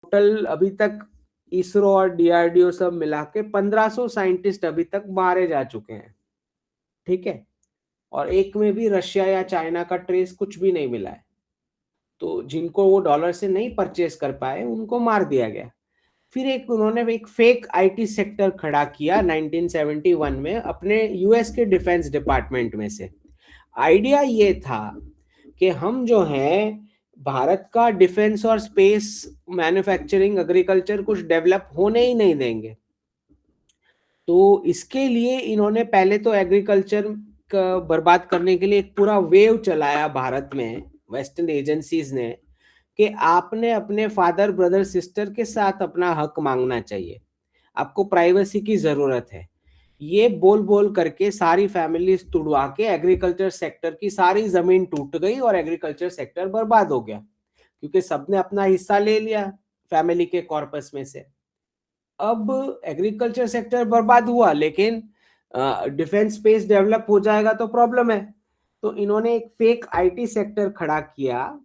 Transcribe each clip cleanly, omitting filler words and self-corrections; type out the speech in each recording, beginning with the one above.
Total अभी तक इसरो और डीआरडीओ सब मिला के 1500 साइंटिस्ट अभी तक मारे जा चुके हैं, ठीक है। और एक में भी रशिया या चाइना का ट्रेस कुछ भी नहीं मिला है। तो जिनको वो डॉलर से नहीं परचेस कर पाए उनको मार दिया गया। फिर एक उन्होंने एक फेक आईटी सेक्टर खड़ा किया 1971 में अपने यूएस के डिफेंस डिपार्टमेंट में से। आइडिया ये था कि हम जो है भारत का डिफेंस और स्पेस मैन्युफैक्चरिंग एग्रीकल्चर कुछ डेवलप होने ही नहीं देंगे। तो इसके लिए इन्होंने पहले तो एग्रीकल्चर का बर्बाद करने के लिए एक पूरा वेव चलाया भारत में, वेस्टर्न एजेंसीज ने, कि आपने अपने फादर ब्रदर सिस्टर के साथ अपना हक मांगना चाहिए, आपको प्राइवेसी की जरूरत है। ये बोल बोल करके सारी फैमिलीज तुड़वा के एग्रीकल्चर सेक्टर की सारी जमीन टूट गई और एग्रीकल्चर सेक्टर बर्बाद हो गया, क्योंकि सबने अपना हिस्सा ले लिया फैमिली के कॉर्पस में से। अब एग्रीकल्चर सेक्टर बर्बाद हुआ, लेकिन डिफेंस स्पेस डेवलप हो जाएगा तो प्रॉब्लम है। तो इन्होंने एक फेक आईटी सेक्टर खड़ा किया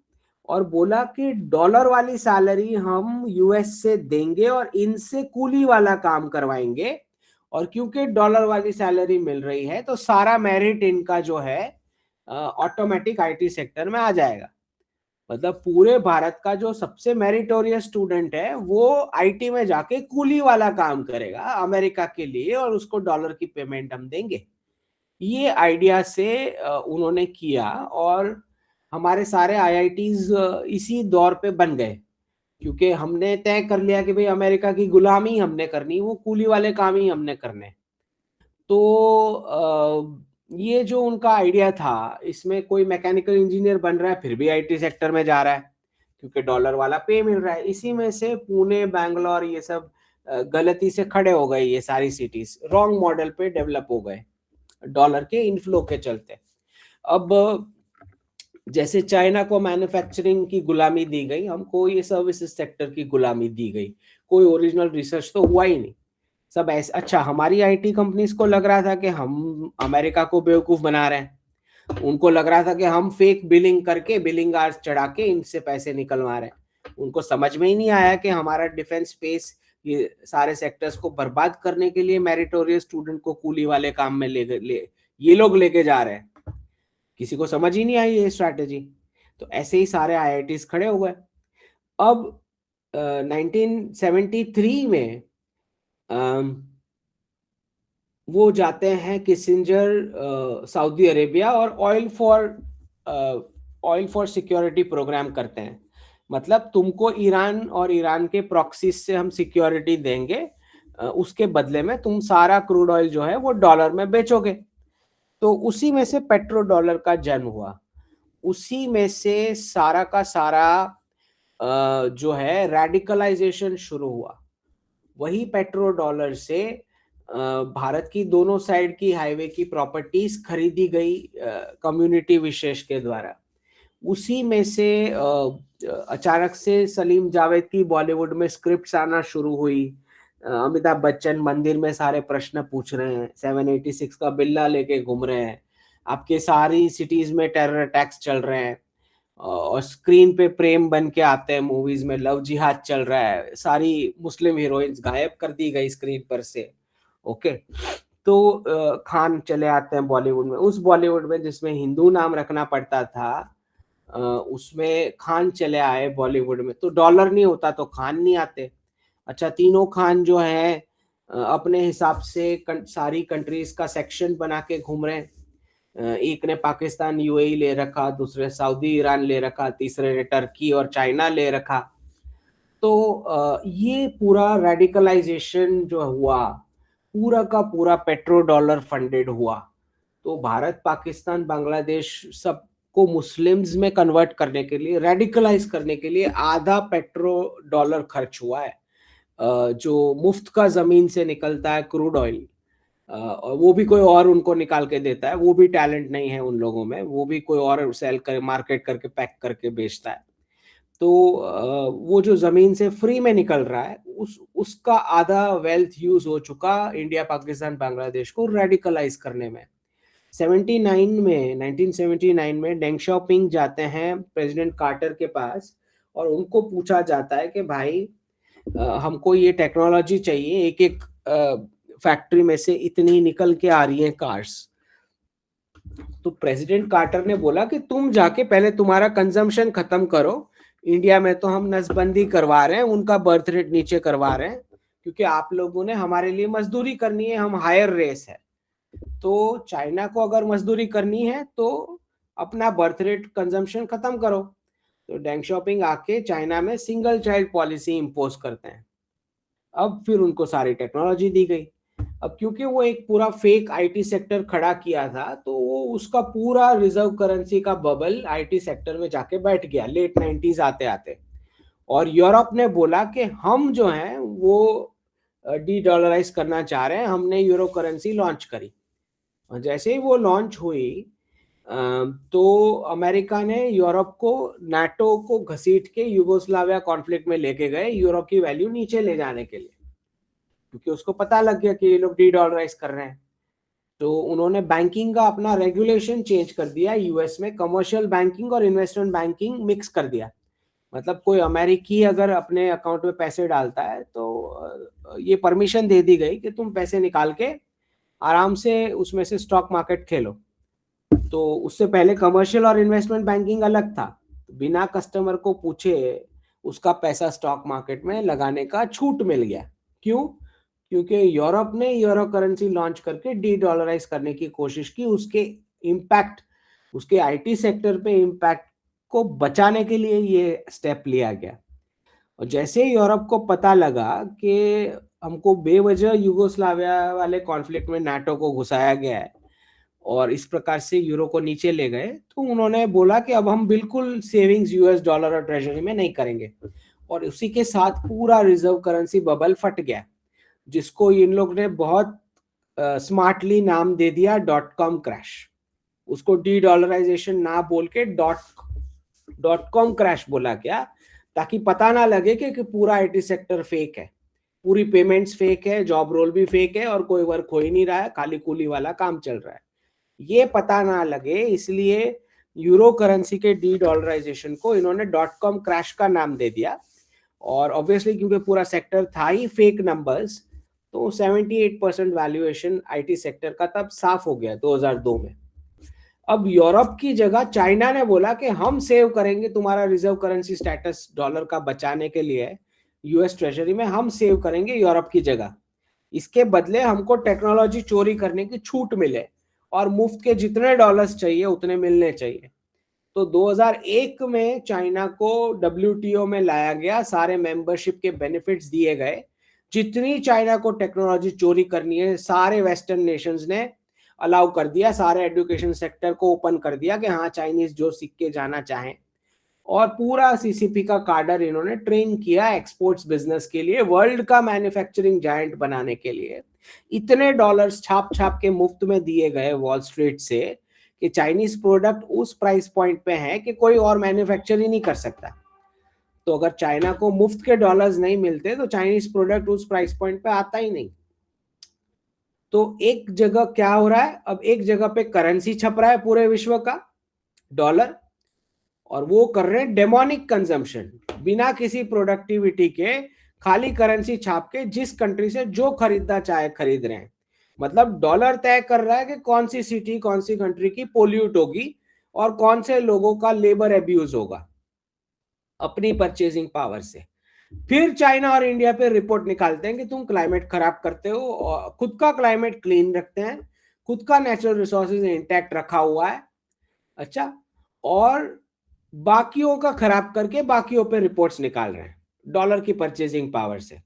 और बोला कि डॉलर वाली सैलरी हम यूएस से देंगे और इनसे कूली वाला काम करवाएंगे। और क्योंकि डॉलर वाली सैलरी मिल रही है तो सारा मेरिट इनका जो है ऑटोमेटिक आईटी सेक्टर में आ जाएगा। मतलब पूरे भारत का जो सबसे मेरिटोरियस स्टूडेंट है वो आईटी में जाके कूली वाला काम करेगा अमेरिका के लिए और उसको डॉलर की पेमेंट हम देंगे। ये आइडिया से उन्होंने किया और हमारे सारे आईआईटीज इसी दौर पे बन गए, क्योंकि हमने तय कर लिया कि भाई अमेरिका की गुलामी हमने करनी, वो कूली वाले काम ही हमने करने। तो ये जो उनका आइडिया था, इसमें कोई मैकेनिकल इंजीनियर बन रहा है फिर भी आईटी सेक्टर में जा रहा है क्योंकि डॉलर वाला पे मिल रहा है। इसी में से पुणे बैंगलोर ये सब गलती से खड़े हो गए, ये सारी सिटीज रॉन्ग मॉडल पे डेवलप हो गए डॉलर के इनफ्लो के चलते। अब जैसे चाइना को मैन्युफैक्चरिंग की गुलामी दी गई, हमको ये सर्विसेज सेक्टर की गुलामी दी गई। कोई ओरिजिनल रिसर्च तो हुआ ही नहीं, सब ऐसे। अच्छा, हमारी आईटी कंपनीज को लग रहा था कि हम अमेरिका को बेवकूफ बना रहे हैं, उनको लग रहा था कि हम फेक बिलिंग करके बिलिंग आवर्स चढ़ा के इनसे पैसे निकलवा रहे हैं। उनको समझ में ही नहीं आया कि हमारा डिफेंस स्पेस ये सारे सेक्टर्स को बर्बाद करने के लिए मेरिटोरियस स्टूडेंट को कूली वाले काम में ये लोग लेके जा रहे हैं। किसी को समझ ही नहीं आई ये स्ट्रैटेजी। तो ऐसे ही सारे आईआईटीज खड़े हो गए। अब 1973 में वो जाते हैं किसिंजर सऊदी अरेबिया और ऑयल फॉर सिक्योरिटी प्रोग्राम करते हैं। मतलब तुमको ईरान और ईरान के प्रॉक्सीज से हम सिक्योरिटी देंगे, उसके बदले में तुम सारा क्रूड ऑयल जो है वो डॉलर में बेचोगे। तो उसी में से पेट्रो डॉलर का जन्म हुआ। उसी में से सारा का सारा जो है रेडिकलाइजेशन शुरू हुआ। वही पेट्रो डॉलर से भारत की दोनों साइड की हाईवे की प्रॉपर्टीज खरीदी गई कम्युनिटी विशेष के द्वारा। उसी में से अचानक से सलीम जावेद की बॉलीवुड में स्क्रिप्ट्स आना शुरू हुई। अमिताभ बच्चन मंदिर में सारे प्रश्न पूछ रहे हैं, 786 का बिल्ला लेके घूम रहे हैं, आपके सारी सिटीज में टेरर अटैक्स चल रहे हैं, और स्क्रीन पे प्रेम बन के आते हैं, मूवीज में लव जिहाद चल रहा है, सारी मुस्लिम हीरोइंस गायब कर दी गई स्क्रीन पर से। ओके। तो खान चले आते हैं बॉलीवुड में, उस बॉलीवुड में जिसमें हिंदू नाम रखना पड़ता था उसमें खान चले आए बॉलीवुड में। तो डॉलर नहीं होता तो खान नहीं आते। अच्छा, तीनों खान जो है अपने हिसाब से सारी कंट्रीज का सेक्शन बना के घूम रहे हैं। एक ने पाकिस्तान यूएई ले रखा, दूसरे सऊदी ईरान ले रखा, तीसरे ने टर्की और चाइना ले रखा। तो ये पूरा रेडिकलाइजेशन जो हुआ पूरा का पूरा पेट्रो डॉलर फंडेड हुआ। तो भारत पाकिस्तान बांग्लादेश सबको मुस्लिम्स में कन्वर्ट करने के लिए, रेडिकलाइज करने के लिए आधा पेट्रो डॉलर खर्च हुआ है। जो मुफ्त का जमीन से निकलता है क्रूड ऑयल, और वो भी कोई और उनको निकाल के देता है, वो भी टैलेंट नहीं है उन लोगों में, वो भी कोई और सेल कर मार्केट करके पैक करके बेचता है। तो वो जो जमीन से फ्री में निकल रहा है उसका आधा वेल्थ यूज हो चुका इंडिया पाकिस्तान बांग्लादेश को रेडिकलाइज करने में। 1979 में डेंग शाओपिंग जाते हैं प्रेसिडेंट कार्टर के पास और उनको पूछा जाता है कि भाई हमको ये टेक्नोलॉजी चाहिए, एक एक फैक्ट्री में से इतनी निकल के आ रही हैं कार्स। तो प्रेसिडेंट कार्टर ने बोला कि तुम जाके पहले तुम्हारा कंजम्पशन खत्म करो, इंडिया में तो हम नसबंदी करवा रहे हैं, उनका बर्थ रेट नीचे करवा रहे हैं, क्योंकि आप लोगों ने हमारे लिए मजदूरी करनी है, हम हायर रेस है। तो चाइना को अगर मजदूरी करनी है तो अपना बर्थ रेट कंजम्पशन खत्म करो। तो डेंग शॉपिंग आके चाइना में सिंगल चाइल्ड पॉलिसी इंपोज करते हैं। अब फिर उनको सारी टेक्नोलॉजी दी गई। अब क्योंकि वो एक पूरा फेक आईटी सेक्टर खड़ा किया था, तो वो उसका पूरा रिजर्व करेंसी का बबल आईटी सेक्टर में जाके बैठ गया लेट 90s आते आते। और यूरोप ने बोला कि हम जो हैं वो डी डॉलराइज करना चाह रहे हैं, हमने यूरो करेंसी लॉन्च करी। और जैसे ही वो लॉन्च हुई तो अमेरिका ने यूरोप को, नाटो को घसीट के युगोस्लाविया कॉन्फ्लिक्ट में लेके गए यूरो की वैल्यू नीचे ले जाने के लिए, क्योंकि उसको पता लग गया कि ये लोग डी डॉलराइज कर रहे हैं। तो उन्होंने बैंकिंग का अपना रेगुलेशन चेंज कर दिया, यूएस में कमर्शियल बैंकिंग और इन्वेस्टमेंट बैंकिंग मिक्स कर दिया। मतलब कोई अमेरिकी अगर अपने अकाउंट में पैसे डालता है तो ये परमिशन दे दी गई कि तुम पैसे निकाल के आराम से उसमें से स्टॉक मार्केट खेलो। तो उससे पहले कमर्शियल और इन्वेस्टमेंट बैंकिंग अलग था, बिना कस्टमर को पूछे उसका पैसा स्टॉक मार्केट में लगाने का छूट मिल गया। क्यों? क्योंकि यूरोप ने यूरो करेंसी लॉन्च करके डी डॉलराइज करने की कोशिश की, उसके इम्पैक्ट, उसके आईटी सेक्टर पे इम्पैक्ट को बचाने के लिए ये स्टेप लिया गया। और जैसे ही यूरोप को पता लगा कि हमको बेवजह युगोस्लाविया वाले कॉन्फ्लिक्ट में नाटो को घुसाया गया है और इस प्रकार से यूरो को नीचे ले गए, तो उन्होंने बोला कि अब हम बिल्कुल सेविंग्स यूएस डॉलर और ट्रेजरी में नहीं करेंगे। और उसी के साथ पूरा रिजर्व करेंसी बबल फट गया, जिसको इन लोग ने बहुत स्मार्टली नाम दे दिया .com क्रैश। उसको डी डॉलराइजेशन ना बोल के .com क्रैश बोला गया, ताकि पता ना लगे कि पूरा आईटी सेक्टर फेक है, पूरी पेमेंट्स फेक है, जॉब रोल भी फेक है और कोई वर्क हो ही नहीं रहा है, खाली कूली वाला काम चल रहा है। ये पता ना लगे, इसलिए यूरो करेंसी के डी डॉलराइजेशन को इन्होंने .com क्रैश का नाम दे दिया। और ऑब्वियसली क्योंकि पूरा सेक्टर था ही फेक नंबर्स, तो 78% वैल्यूएशन आईटी सेक्टर का तब साफ हो गया 2002 में। अब यूरोप की जगह चाइना ने बोला कि हम सेव करेंगे तुम्हारा रिजर्व करेंसी स्टेटस डॉलर का बचाने के लिए, यूएस ट्रेजरी में हम सेव करेंगे यूरोप की जगह। इसके बदले हमको टेक्नोलॉजी चोरी करने की छूट मिले और मुफ्त के जितने डॉलर्स चाहिए उतने मिलने चाहिए। तो 2001 में चाइना को डब्ल्यूटीओ में लाया गया, सारे मेंबरशिप के बेनिफिट्स दिए गए। जितनी चाइना को टेक्नोलॉजी चोरी करनी है सारे वेस्टर्न नेशंस ने अलाउ कर दिया, सारे एजुकेशन सेक्टर को ओपन कर दिया कि हाँ चाइनीज जो सीख के जाना चाहें। और पूरा सीसीपी का कार्डर इन्होंने ट्रेन किया एक्सपोर्ट्स बिजनेस के लिए, वर्ल्ड का मैन्युफैक्चरिंग जायंट बनाने के लिए। इतने डॉलर्स छाप छाप के मुफ्त में दिए गए वॉल स्ट्रीट से कि चाइनीज प्रोडक्ट उस प्राइस पॉइंट पे है कि कोई और मैन्युफैक्चर ही नहीं कर सकता। तो अगर चाइना को मुफ्त के डॉलर्स नहीं मिलते तो चाइनीज प्रोडक्ट उस प्राइस पॉइंट पे आता ही नहीं। तो एक जगह क्या हो रहा है, अब एक जगह पे करेंसी छप रहा है पूरे विश्व का, डॉलर, और वो कर रहे हैं डेमोनिक कंजम्पशन बिना किसी प्रोडक्टिविटी के, खाली करेंसी छाप के जिस कंट्री से जो खरीदना चाहे खरीद रहे हैं। मतलब डॉलर तय कर रहा है कि कौन सी सिटी कौन सी कंट्री की पोल्यूट होगी और कौन से लोगों का लेबर एब्यूज होगा अपनी परचेजिंग पावर से। फिर चाइना और इंडिया पे रिपोर्ट निकालते हैं कि तुम क्लाइमेट खराब करते हो, और खुद का क्लाइमेट क्लीन रखते हैं, खुद का नेचुरल रिसोर्सेज इंटैक्ट रखा हुआ है। अच्छा, और बाकियों का खराब करके बाकियों पे रिपोर्ट्स निकाल रहे हैं डॉलर की परचेजिंग पावर से,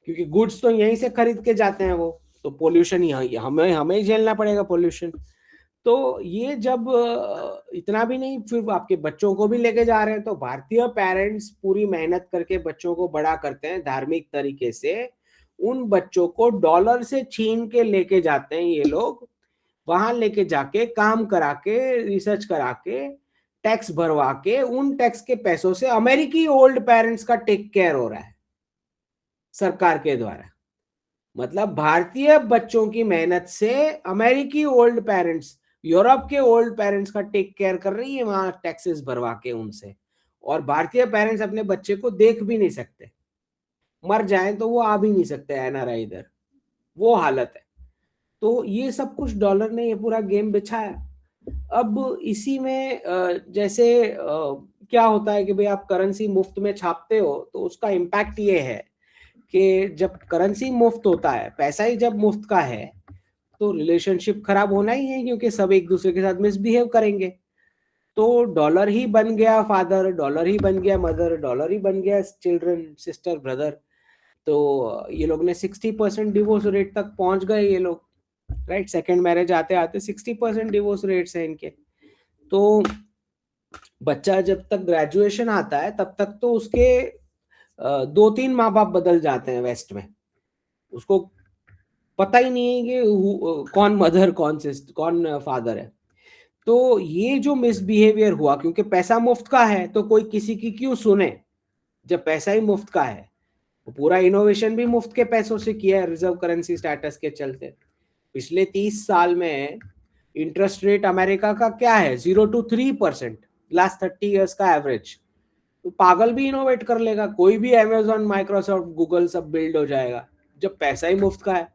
क्योंकि गुड्स तो यहीं से खरीद के जाते हैं वो, तो पोल्यूशन यहीं हमें हमें झेलना पड़ेगा पोल्यूशन। तो ये जब इतना भी नहीं, फिर आपके बच्चों को भी लेके जा रहे हैं। तो भारतीय पेरेंट्स पूरी मेहनत करके बच्चों को बड़ा करते हैं धार्मिक तरीके से, उन बच्चों को डॉलर से छीन के लेके जाते हैं ये लोग, वहां लेके जाके काम करा के रिसर्च करा के टैक्स भरवा के उन टैक्स के पैसों से अमेरिकी ओल्ड पेरेंट्स का टेक केयर हो रहा है सरकार के द्वारा। मतलब भारतीय बच्चों की मेहनत से अमेरिकी ओल्ड पेरेंट्स यूरोप के ओल्ड पेरेंट्स का टेक केयर कर रही है वहां टैक्सेस भरवा के उनसे, और भारतीय पेरेंट्स अपने बच्चे को देख भी नहीं सकते। मर जाए तो वो आ भी नहीं सकते एनआरआई इधर, वो हालत है। तो ये सब कुछ डॉलर ने ये पूरा गेम बिछाया। अब इसी में जैसे क्या होता है कि भाई आप करेंसी मुफ्त में छापते हो तो उसका इम्पैक्ट ये है कि जब करेंसी मुफ्त होता है, पैसा ही जब मुफ्त का है, तो रिलेशनशिप खराब होना ही है, क्योंकि सब एक दूसरे के साथ मिसबिहेव करेंगे। तो डॉलर ही बन गया फादर, डॉलर ही बन गया मदर, डॉलर ही बन गया चिल्ड्रन, सिस्टर, ब्रदर। तो ये लोग ने 60% डिवोर्स रेट तक पहुंच गए ये लोग, राइट। सेकंड मैरिज आते आते 60% डिवोर्स रेट्स हैं इनके। तो बच्चा जब तक ग्रेजुएशन आता है तब तक तो उसके 2-3 माँ बाप बदल जाते हैं वेस्ट में। उसको पता ही नहीं है कि कौन मदर, कौन सिस्टर, कौन फादर है। तो ये जो मिसबिहेवियर हुआ, क्योंकि पैसा मुफ्त का है तो कोई किसी की क्यों सुने, जब पैसा ही मुफ्त का है। तो पूरा इनोवेशन भी मुफ्त के पैसों से किया है, रिजर्व करेंसी स्टेटस के चलते। पिछले 30 साल में इंटरेस्ट रेट अमेरिका का क्या है, 0 to 3%, लास्ट 30 ईयर्स का एवरेज। तो पागल भी इनोवेट कर लेगा, कोई भी अमेजोन, माइक्रोसॉफ्ट, गूगल सब बिल्ड हो जाएगा जब पैसा ही मुफ्त का है।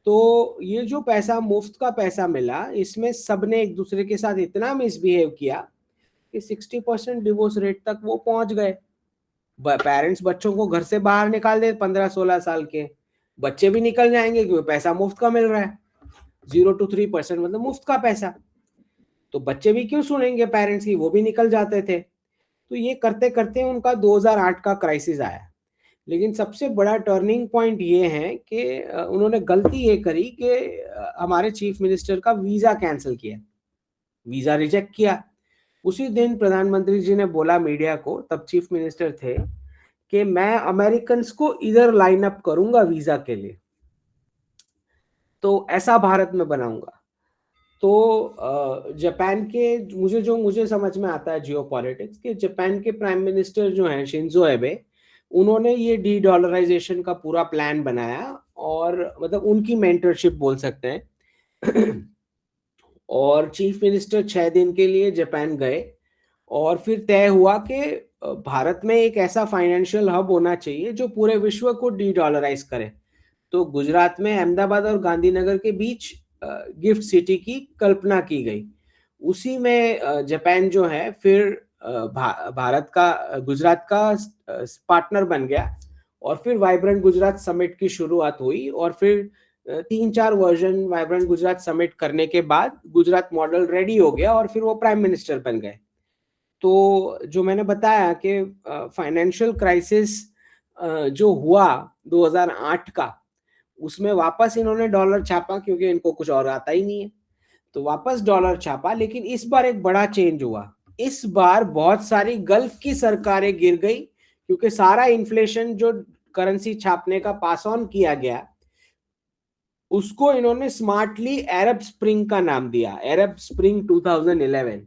तो ये जो पैसा मुफ्त का पैसा मिला, इसमें सबने एक दूसरे के साथ इतना मिसबिहेव किया कि 60% डिवोर्स रेट तक वो पहुंच गए। पेरेंट्स बच्चों को घर से बाहर निकाल दे, 15-16 साल के बच्चे भी निकल जाएंगे क्योंकि पैसा मुफ्त का मिल रहा है। 0 to 3% मतलब मुफ्त का पैसा, तो बच्चे भी क्यों सुनेंगे पेरेंट्स की, वो भी निकल जाते थे। तो ये करते करते उनका 2008 का क्राइसिस आया। लेकिन सबसे बड़ा टर्निंग पॉइंट ये है कि उन्होंने गलती ये करी कि हमारे चीफ मिनिस्टर का वीजा कैंसिल किया, वीजा रिजेक्ट किया। उसी दिन प्रधानमंत्री जी ने बोला मीडिया को, तब चीफ मिनिस्टर थे, कि मैं अमेरिकन को इधर लाइन अप करूंगा वीजा के लिए, तो ऐसा भारत में बनाऊंगा। तो जापान के, मुझे समझ में आता है जियो पॉलिटिक्स, कि जापान के प्राइम मिनिस्टर जो हैं शिंजो एबे, उन्होंने ये डी डॉलराइजेशन का पूरा प्लान बनाया, और मतलब उनकी मेंटरशिप बोल सकते हैं। और चीफ मिनिस्टर 6 दिन के लिए जापान गए, और फिर तय हुआ कि भारत में एक ऐसा फाइनेंशियल हब होना चाहिए जो पूरे विश्व को डी डॉलराइज करे। तो गुजरात में अहमदाबाद और गांधीनगर के बीच गिफ्ट सिटी की कल्पना की गई। उसी में जापान जो है फिर भारत का, गुजरात का पार्टनर बन गया। और फिर वाइब्रेंट गुजरात समिट की शुरुआत हुई, और फिर 3-4 वर्जन वाइब्रेंट गुजरात समिट करने के बाद गुजरात मॉडल रेडी हो गया, और फिर वो प्राइम मिनिस्टर बन गए। तो जो मैंने बताया कि फाइनेंशियल क्राइसिस जो हुआ 2008 का, उसमें वापस इन्होंने डॉलर छापा, क्योंकि इनको कुछ और आता ही नहीं है, तो वापस डॉलर छापा। लेकिन इस बार एक बड़ा चेंज हुआ, इस बार बहुत सारी गल्फ की सरकारें गिर गई, क्योंकि सारा इन्फ्लेशन जो करेंसी छापने का पास ऑन किया गया, उसको इन्होंने स्मार्टली अरब स्प्रिंग का नाम दिया, अरब स्प्रिंग 2011।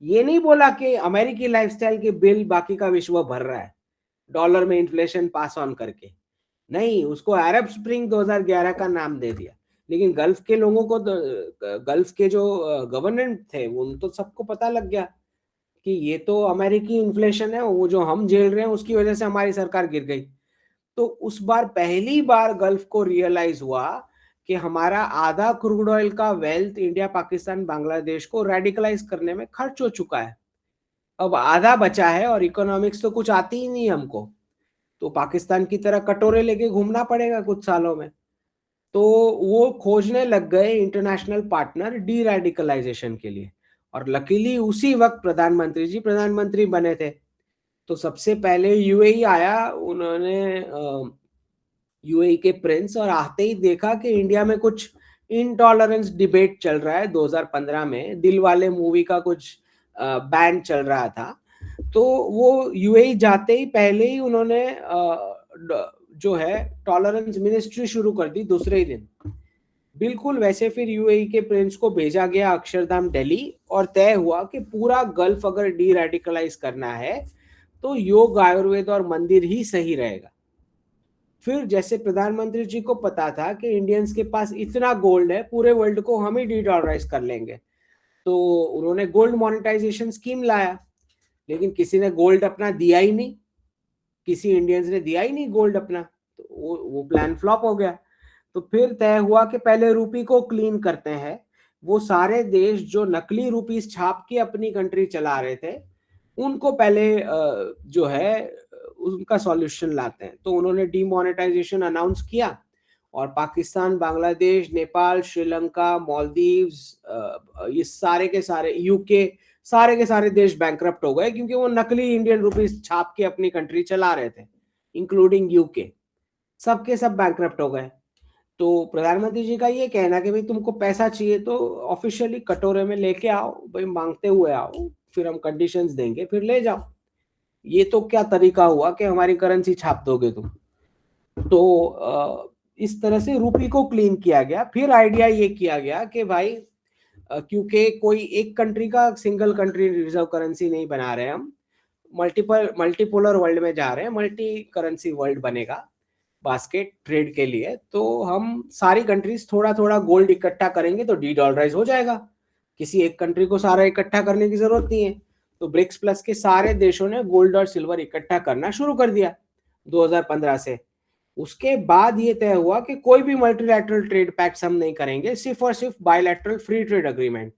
ये नहीं बोला कि अमेरिकी लाइफस्टाइल के बिल बाकी का विश्व भर रहा है डॉलर में इन्फ्लेशन पास ऑन करके, नहीं, उसको अरब स्प्रिंग 2011 का नाम दे दिया। लेकिन गल्फ के लोगों को, गल्फ के जो गवर्नमेंट थे, उन तो सबको पता लग गया कि ये तो अमेरिकी इन्फ्लेशन है, वो जो हम झेल रहे हैं उसकी वजह से हमारी सरकार गिर गई। तो उस बार पहली बार गल्फ को रियलाइज हुआ कि हमारा आधा क्रूड ऑयल का वेल्थ इंडिया, पाकिस्तान, बांग्लादेश को रेडिकलाइज करने में खर्च हो चुका है। अब आधा बचा है, और इकोनॉमिक्स तो कुछ आती ही नहीं हमको, तो पाकिस्तान की तरह कटोरे लेके घूमना पड़ेगा कुछ सालों में। तो वो खोजने लग गए इंटरनेशनल पार्टनर डी रेडिकलाइजेशन के लिए, और लकीली उसी वक्त प्रधानमंत्री जी प्रधानमंत्री बने थे। तो सबसे पहले यूएई आया, उन्होंने यूएई के प्रिंस, और आते ही देखा कि इंडिया में कुछ इनटॉलरेंस डिबेट चल रहा है। 2015 में दिल वाले मूवी का कुछ बैन चल रहा था। तो वो यूएई जाते ही पहले ही उन्होंने जो है टॉलरेंस मिनिस्ट्री शुरू कर दी दूसरे ही दिन। बिल्कुल वैसे फिर यूएई के प्रिंस को भेजा गया अक्षरधाम दिल्ली, और तय हुआ कि पूरा गल्फ अगर डी रेडिकलाइज करना है तो योग, आयुर्वेद और मंदिर ही सही रहेगा। फिर जैसे प्रधानमंत्री जी को पता था कि इंडियंस के पास इतना गोल्ड है, पूरे वर्ल्ड को हम ही डी डॉलराइज कर लेंगे, तो उन्होंने गोल्ड मोनेटाइजेशन स्कीम लाया। लेकिन किसी ने गोल्ड अपना दिया ही नहीं, किसी इंडियंस ने दिया ही नहीं गोल्ड अपना। तो वो प्लान फ्लॉप हो गया। तो फिर तय हुआ कि पहले रूपी को क्लीन करते हैं। वो सारे देश जो नकली रुपीस छाप के अपनी कंट्री चला रहे थे, उनको पहले जो है उनका सॉल्यूशन लाते हैं। तो उन्होंने डीमोनेटाइजेशन अनाउंस किया और पाकिस्तान, बांग्लादेश, नेपाल, श्रीलंका, मालदीव्स, ये सारे के सारे, यूके, सारे के सारे देश बैंकरप्ट हो गए क्योंकि वो नकली इंडियन रुपीस छाप के अपनी कंट्री चला रहे थे, इंक्लूडिंग यूके। सबके सब बैंकरप्ट हो गए। तो प्रधानमंत्री जी का ये कहना कि भाई तुमको पैसा चाहिए तो ऑफिशियली कटोरे में लेके आओ भाई, मांगते हुए आओ, फिर हम कंडीशंस देंगे, फिर ले जाओ। ये तो क्या तरीका हुआ कि हमारी करेंसी छाप दोगे तुम। तो इस तरह से रूपी को क्लीन किया गया। फिर आइडिया ये किया गया कि भाई क्योंकि कोई एक कंट्री का सिंगल कंट्री रिजर्व करेंसी नहीं बना रहे हम, मल्टीपोलर वर्ल्ड में जा रहे हैं, मल्टी करेंसी वर्ल्ड बनेगा बास्केट ट्रेड के लिए। तो हम सारी कंट्रीज थोड़ा थोड़ा गोल्ड इकट्ठा करेंगे तो डी डॉलराइज हो जाएगा। किसी एक कंट्री को सारा इकट्ठा करने की जरूरत नहीं है। तो ब्रिक्स प्लस के सारे देशों ने गोल्ड और सिल्वर इकट्ठा करना शुरू कर दिया 2015 से। उसके बाद ये तय हुआ कि कोई भी मल्टीलैटरल ट्रेड पैक्ट हम नहीं करेंगे, सिर्फ और सिर्फ बायलैटरल फ्री ट्रेड अग्रीमेंट,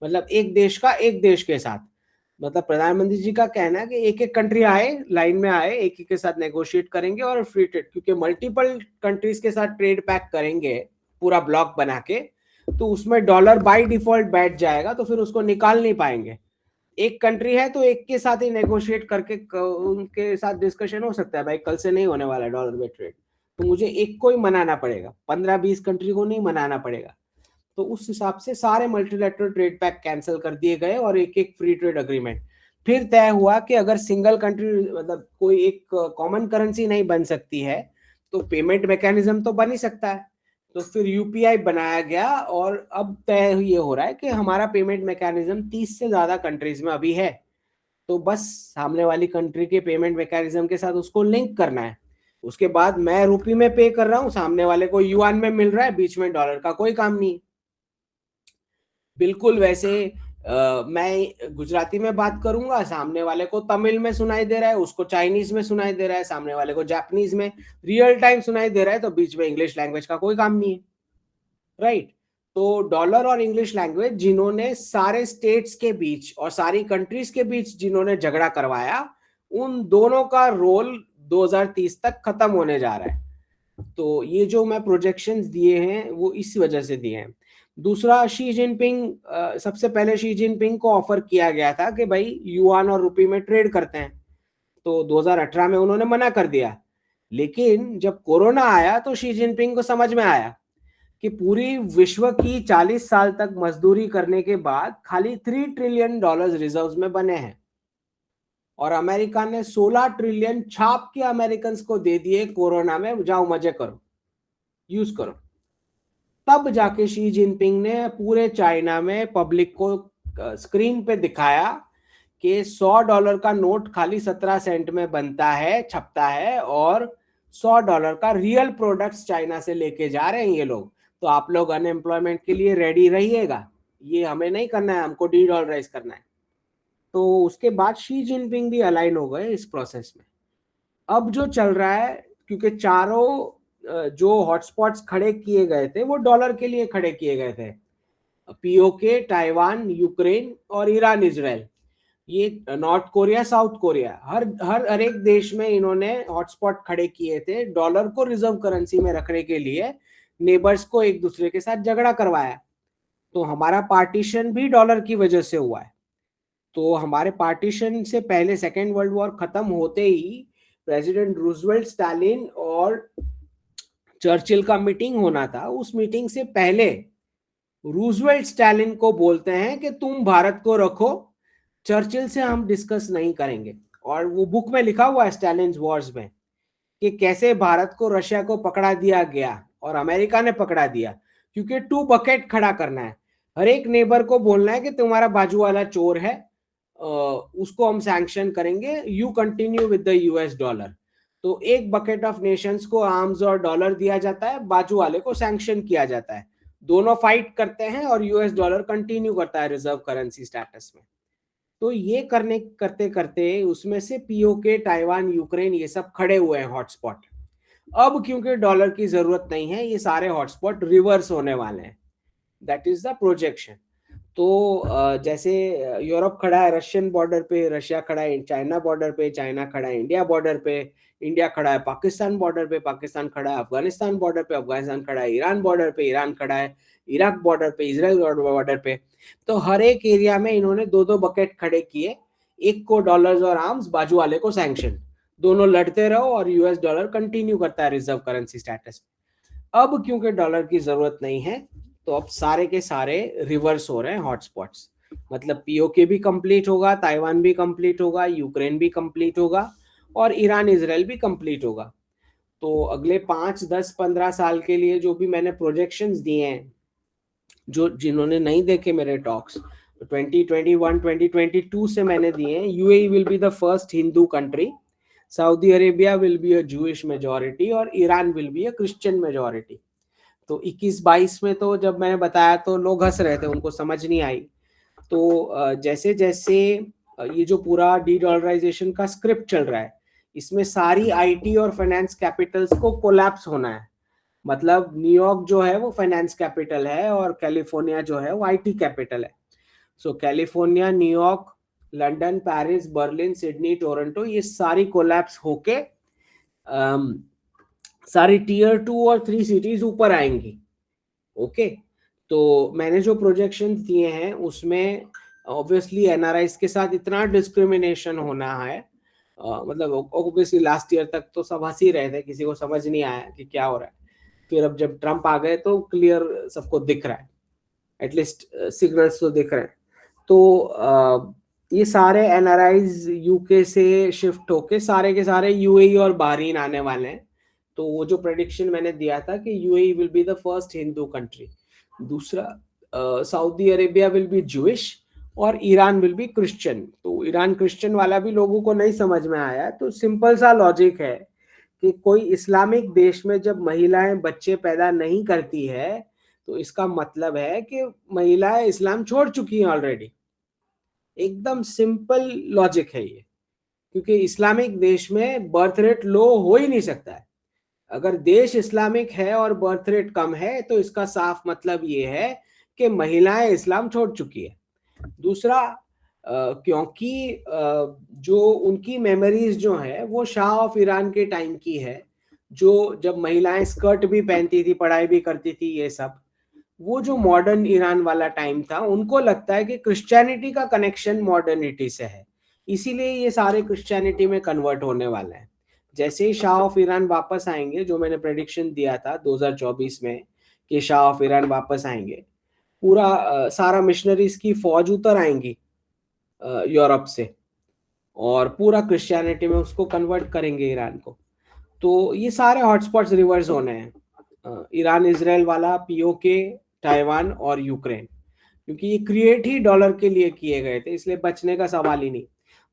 मतलब एक देश का एक देश के साथ। मतलब प्रधानमंत्री जी का कहना है कि एक एक कंट्री आए, लाइन में आए, एक एक के साथ नेगोशिएट करेंगे और फ्री ट्रेड, क्योंकि मल्टीपल कंट्रीज के साथ ट्रेड पैक करेंगे पूरा ब्लॉक बना के, तो उसमें डॉलर बाय डिफॉल्ट बैठ जाएगा, तो फिर उसको निकाल नहीं पाएंगे। एक कंट्री है तो एक के साथ ही नेगोशिएट करके उनके साथ डिस्कशन हो सकता है, भाई कल से नहीं होने वाला डॉलर में ट्रेड, तो मुझे एक को ही मनाना पड़ेगा, 15-20 कंट्री को नहीं मनाना पड़ेगा। तो उस हिसाब से सारे मल्टीलैटरल ट्रेड पैक कैंसिल कर दिए गए और एक एक फ्री ट्रेड अग्रीमेंट। फिर तय हुआ कि अगर सिंगल कंट्री, मतलब कोई एक कॉमन करेंसी नहीं बन सकती है, तो पेमेंट मैकेनिज्म तो बन ही सकता है। तो फिर यूपीआई बनाया गया और अब तय ये हो रहा है कि हमारा पेमेंट मैकेनिज्म 30 से ज्यादा कंट्रीज में अभी है। तो बस सामने वाली कंट्री के पेमेंट मैकेनिज्म के साथ उसको लिंक करना है। उसके बाद मैं रुपी में पे कर रहा हूँ, सामने वाले को युआन में मिल रहा है, बीच में डॉलर का कोई काम नहीं। बिल्कुल वैसे मैं गुजराती में बात करूंगा, सामने वाले को तमिल में सुनाई दे रहा है, उसको चाइनीज में सुनाई दे रहा है, सामने वाले को जापानीज में रियल टाइम सुनाई दे रहा है, तो बीच में इंग्लिश लैंग्वेज का कोई काम नहीं है, राइट। तो डॉलर और इंग्लिश लैंग्वेज जिन्होंने सारे स्टेट्स के बीच और सारी कंट्रीज के बीच जिन्होंने झगड़ा करवाया, उन दोनों का रोल 2030 तक खत्म होने जा रहा है। तो ये जो मैं प्रोजेक्शंस दिए हैं वो इस वजह से दिए हैं। दूसरा, शी जिनपिंग, सबसे पहले शी जिनपिंग को ऑफर किया गया था कि भाई युआन और रुपी में ट्रेड करते हैं, तो 2018 में उन्होंने मना कर दिया। लेकिन जब कोरोना आया तो शी जिनपिंग को समझ में आया कि पूरी विश्व की 40 साल तक मजदूरी करने के बाद खाली $3 ट्रिलियन रिजर्व्स में बने हैं, और अमेरिका ने 16 ट्रिलियन छाप के अमेरिकन को दे दिए कोरोना में, जाओ मजे करो, यूज करो। तब जाके शी जिनपिंग ने पूरे चाइना में पब्लिक को स्क्रीन पे दिखाया कि $100 का नोट खाली 17 सेंट में बनता है, छपता है, और $100 का रियल प्रोडक्ट्स चाइना से लेके जा रहे हैं ये लोग। तो आप लोग अनएम्प्लॉयमेंट के लिए रेडी रहिएगा, ये हमें नहीं करना है, हमको डी डॉलराइज करना है। तो उसके बाद शी जिनपिंग भी अलाइन हो गए इस प्रोसेस में। अब जो चल रहा है, क्योंकि चारों जो हॉटस्पॉट्स खड़े किए गए थे वो डॉलर के लिए खड़े किए गए थे, पीओके, ताइवान, यूक्रेन और ईरान, इजराइल, ये नॉर्थ कोरिया, साउथ कोरिया, हर हर हर एक देश में इन्होंने हॉटस्पॉट खड़े किए थे डॉलर को रिजर्व करेंसी में रखने के लिए, नेबर्स को एक दूसरे के साथ झगड़ा करवाया। तो हमारा पार्टीशन भी डॉलर की वजह से हुआ है। तो हमारे पार्टीशन से पहले सेकेंड वर्ल्ड वॉर खत्म होते ही प्रेसिडेंट रूजवेल्ट, स्टालिन और चर्चिल का मीटिंग होना था। उस मीटिंग से पहले रूजवेल्ट स्टालिन को बोलते हैं कि तुम भारत को रखो, चर्चिल से हम डिस्कस नहीं करेंगे। और वो बुक में लिखा हुआ है स्टालिन्स वॉर्स में कि कैसे भारत को रशिया को पकड़ा दिया गया और अमेरिका ने पकड़ा दिया, क्योंकि 2 बकेट खड़ा करना है। हर एक नेबर को बोलना है कि तुम्हारा बाजू वाला चोर है, उसको हम सैंक्शन करेंगे, you continue with the US dollar. तो एक बकेट ऑफ नेशंस को आर्म्स और डॉलर दिया जाता है, बाजू वाले को सैंक्शन किया जाता है, दोनों फाइट करते हैं और यूएस डॉलर कंटिन्यू करता है रिजर्व करेंसी स्टेटस में। तो ये करते करते उसमें से पीओके, ताइवान, यूक्रेन, ये सब खड़े हुए हैं हॉटस्पॉट। अब क्योंकि डॉलर की जरूरत नहीं है, ये सारे हॉटस्पॉट रिवर्स होने वाले हैं। That is the projection. तो जैसे यूरोप खड़ा है रशियन बॉर्डर पे, रशिया खड़ा है चाइना बॉर्डर पे, चाइना खड़ा है इंडिया बॉर्डर पे, इंडिया खड़ा है पाकिस्तान बॉर्डर पे, पाकिस्तान खड़ा है अफगानिस्तान बॉर्डर पे, अफगानिस्तान खड़ा है ईरान बॉर्डर पे, ईरान खड़ा है इराक बॉर्डर पे, इसराइल बॉर्डर पे। तो हर एक एरिया में इन्होंने दो दो बकेट खड़े किए, एक को डॉलर्स और आर्म्स, बाजू वाले को सैंक्शन। दोनों लड़ते रहो और यूएस डॉलर कंटिन्यू करता है रिजर्व करेंसी स्टेटस। अब क्योंकि डॉलर की जरूरत नहीं है, तो अब सारे के सारे रिवर्स हो रहे हैं हॉटस्पॉट्स। मतलब पीओके भी कंप्लीट होगा, ताइवान भी कंप्लीट होगा, यूक्रेन भी कंप्लीट होगा, और ईरान इजराइल भी कंप्लीट होगा। तो अगले 5 10 15 साल के लिए जो भी मैंने प्रोजेक्शंस दिए हैं, जो जिन्होंने नहीं देखे मेरे टॉक्स, 2021 2022 से मैंने दिए हैं। UAE will be the first Hindu country, Saudi Arabia will be a Jewish majority, और Iran will be a Christian majority. तो 21 22 में तो जब मैंने बताया तो लोग हंस रहे थे, उनको समझ नहीं आई। तो जैसे जैसे ये जो पूरा डी डॉलराइजेशन का स्क्रिप्ट चल रहा है, इसमें सारी आईटी और फाइनेंस कैपिटल्स को कोलैप्स होना है। मतलब न्यूयॉर्क जो है वो फाइनेंस कैपिटल है, और कैलिफोर्निया जो है वो आईटी कैपिटल है। So California, New York, London, Paris, Berlin, Sydney, Toronto, ये सारी कोलैप्स होके सारी टियर 2 और 3 सिटीज ऊपर आएंगी। ओके। तो मैंने जो प्रोजेक्शंस दिए हैं उसमें ऑब्वियसली एनआरआईज के साथ इतना डिस्क्रिमिनेशन होना है, मतलब ऑब्वियसली लास्ट ईयर तक तो सब हंस ही रहे थे, किसी को समझ नहीं आया कि क्या हो रहा है। फिर अब जब ट्रम्प आ गए तो क्लियर सबको दिख रहा है, एटलीस्ट सिग्नल्स तो दिख रहे हैं। तो ये सारे एनआरआईज यूके से शिफ्ट होके सारे के सारे यूएई और बहरीन आने वाले हैं। तो वो जो प्रेडिक्शन मैंने दिया था कि UAE will be the first Hindu country, दूसरा Saudi Arabia will be Jewish, और ईरान विल बी क्रिश्चियन। तो ईरान क्रिश्चियन वाला भी लोगों को नहीं समझ में आया। तो सिंपल सा लॉजिक है कि कोई इस्लामिक देश में जब महिलाएं बच्चे पैदा नहीं करती है, तो इसका मतलब है कि महिलाएं इस्लाम छोड़ चुकी हैं ऑलरेडी। एकदम सिंपल लॉजिक है ये, क्योंकि इस्लामिक देश में बर्थ रेट लो हो ही नहीं सकता है। अगर देश इस्लामिक है और बर्थ रेट कम है, तो इसका साफ मतलब ये है कि महिलाएं इस्लाम छोड़ चुकी है। दूसरा, क्योंकि जो उनकी मेमोरीज जो है वो शाह ऑफ ईरान के टाइम की है, जो जब महिलाएं स्कर्ट भी पहनती थी, पढ़ाई भी करती थी, ये सब वो जो मॉडर्न ईरान वाला टाइम था, उनको लगता है कि क्रिश्चियनिटी का कनेक्शन मॉडर्निटी से है, इसीलिए ये सारे क्रिश्चियनिटी में कन्वर्ट होने वाले हैं। जैसे ही शाह ऑफ ईरान वापस आएंगे, जो मैंने प्रेडिक्शन दिया था 2024 में कि शाह ऑफ ईरान वापस आएंगे, पूरा सारा मिशनरीज की फौज उतर आएंगी यूरोप से, और पूरा क्रिश्चियनिटी में उसको कन्वर्ट करेंगे ईरान को। तो ये सारे हॉटस्पॉट्स रिवर्स होने हैं, ईरान इजराइल वाला, पीओके, ताइवान और यूक्रेन, क्योंकि ये क्रिएट ही डॉलर के लिए किए गए थे, इसलिए बचने का सवाल ही नहीं।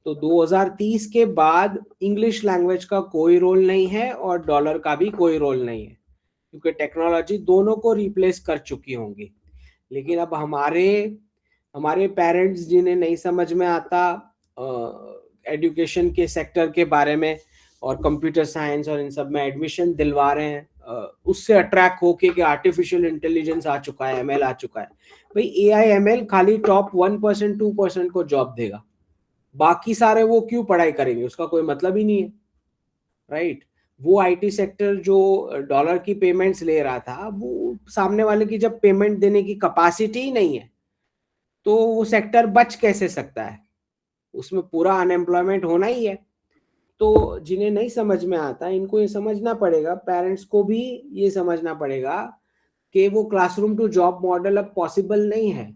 तो 2030 के बाद इंग्लिश लैंग्वेज का कोई रोल नहीं है और डॉलर का भी कोई रोल नहीं है, क्योंकि टेक्नोलॉजी दोनों को रिप्लेस कर चुकी होंगी। लेकिन अब हमारे हमारे पेरेंट्स जिन्हें नहीं समझ में आता एजुकेशन के सेक्टर के बारे में, और कंप्यूटर साइंस और इन सब में एडमिशन दिलवा रहे हैं, उससे अट्रैक्ट होके कि आर्टिफिशियल इंटेलिजेंस आ चुका है, एमएल आ चुका है। भाई एआई एमएल खाली टॉप 1% 2% को जॉब देगा, बाकी सारे वो क्यों पढ़ाई करेंगे, उसका कोई मतलब ही नहीं है, राइट। वो आईटी सेक्टर जो डॉलर की पेमेंट्स ले रहा था, वो सामने वाले की जब पेमेंट देने की कैपेसिटी ही नहीं है, तो वो सेक्टर बच कैसे सकता है, उसमें पूरा अनएम्प्लॉयमेंट होना ही है। तो जिन्हें नहीं समझ में आता, इनको ये समझना पड़ेगा, पेरेंट्स को भी ये समझना पड़ेगा कि वो क्लासरूम टू जॉब मॉडल अब पॉसिबल नहीं है।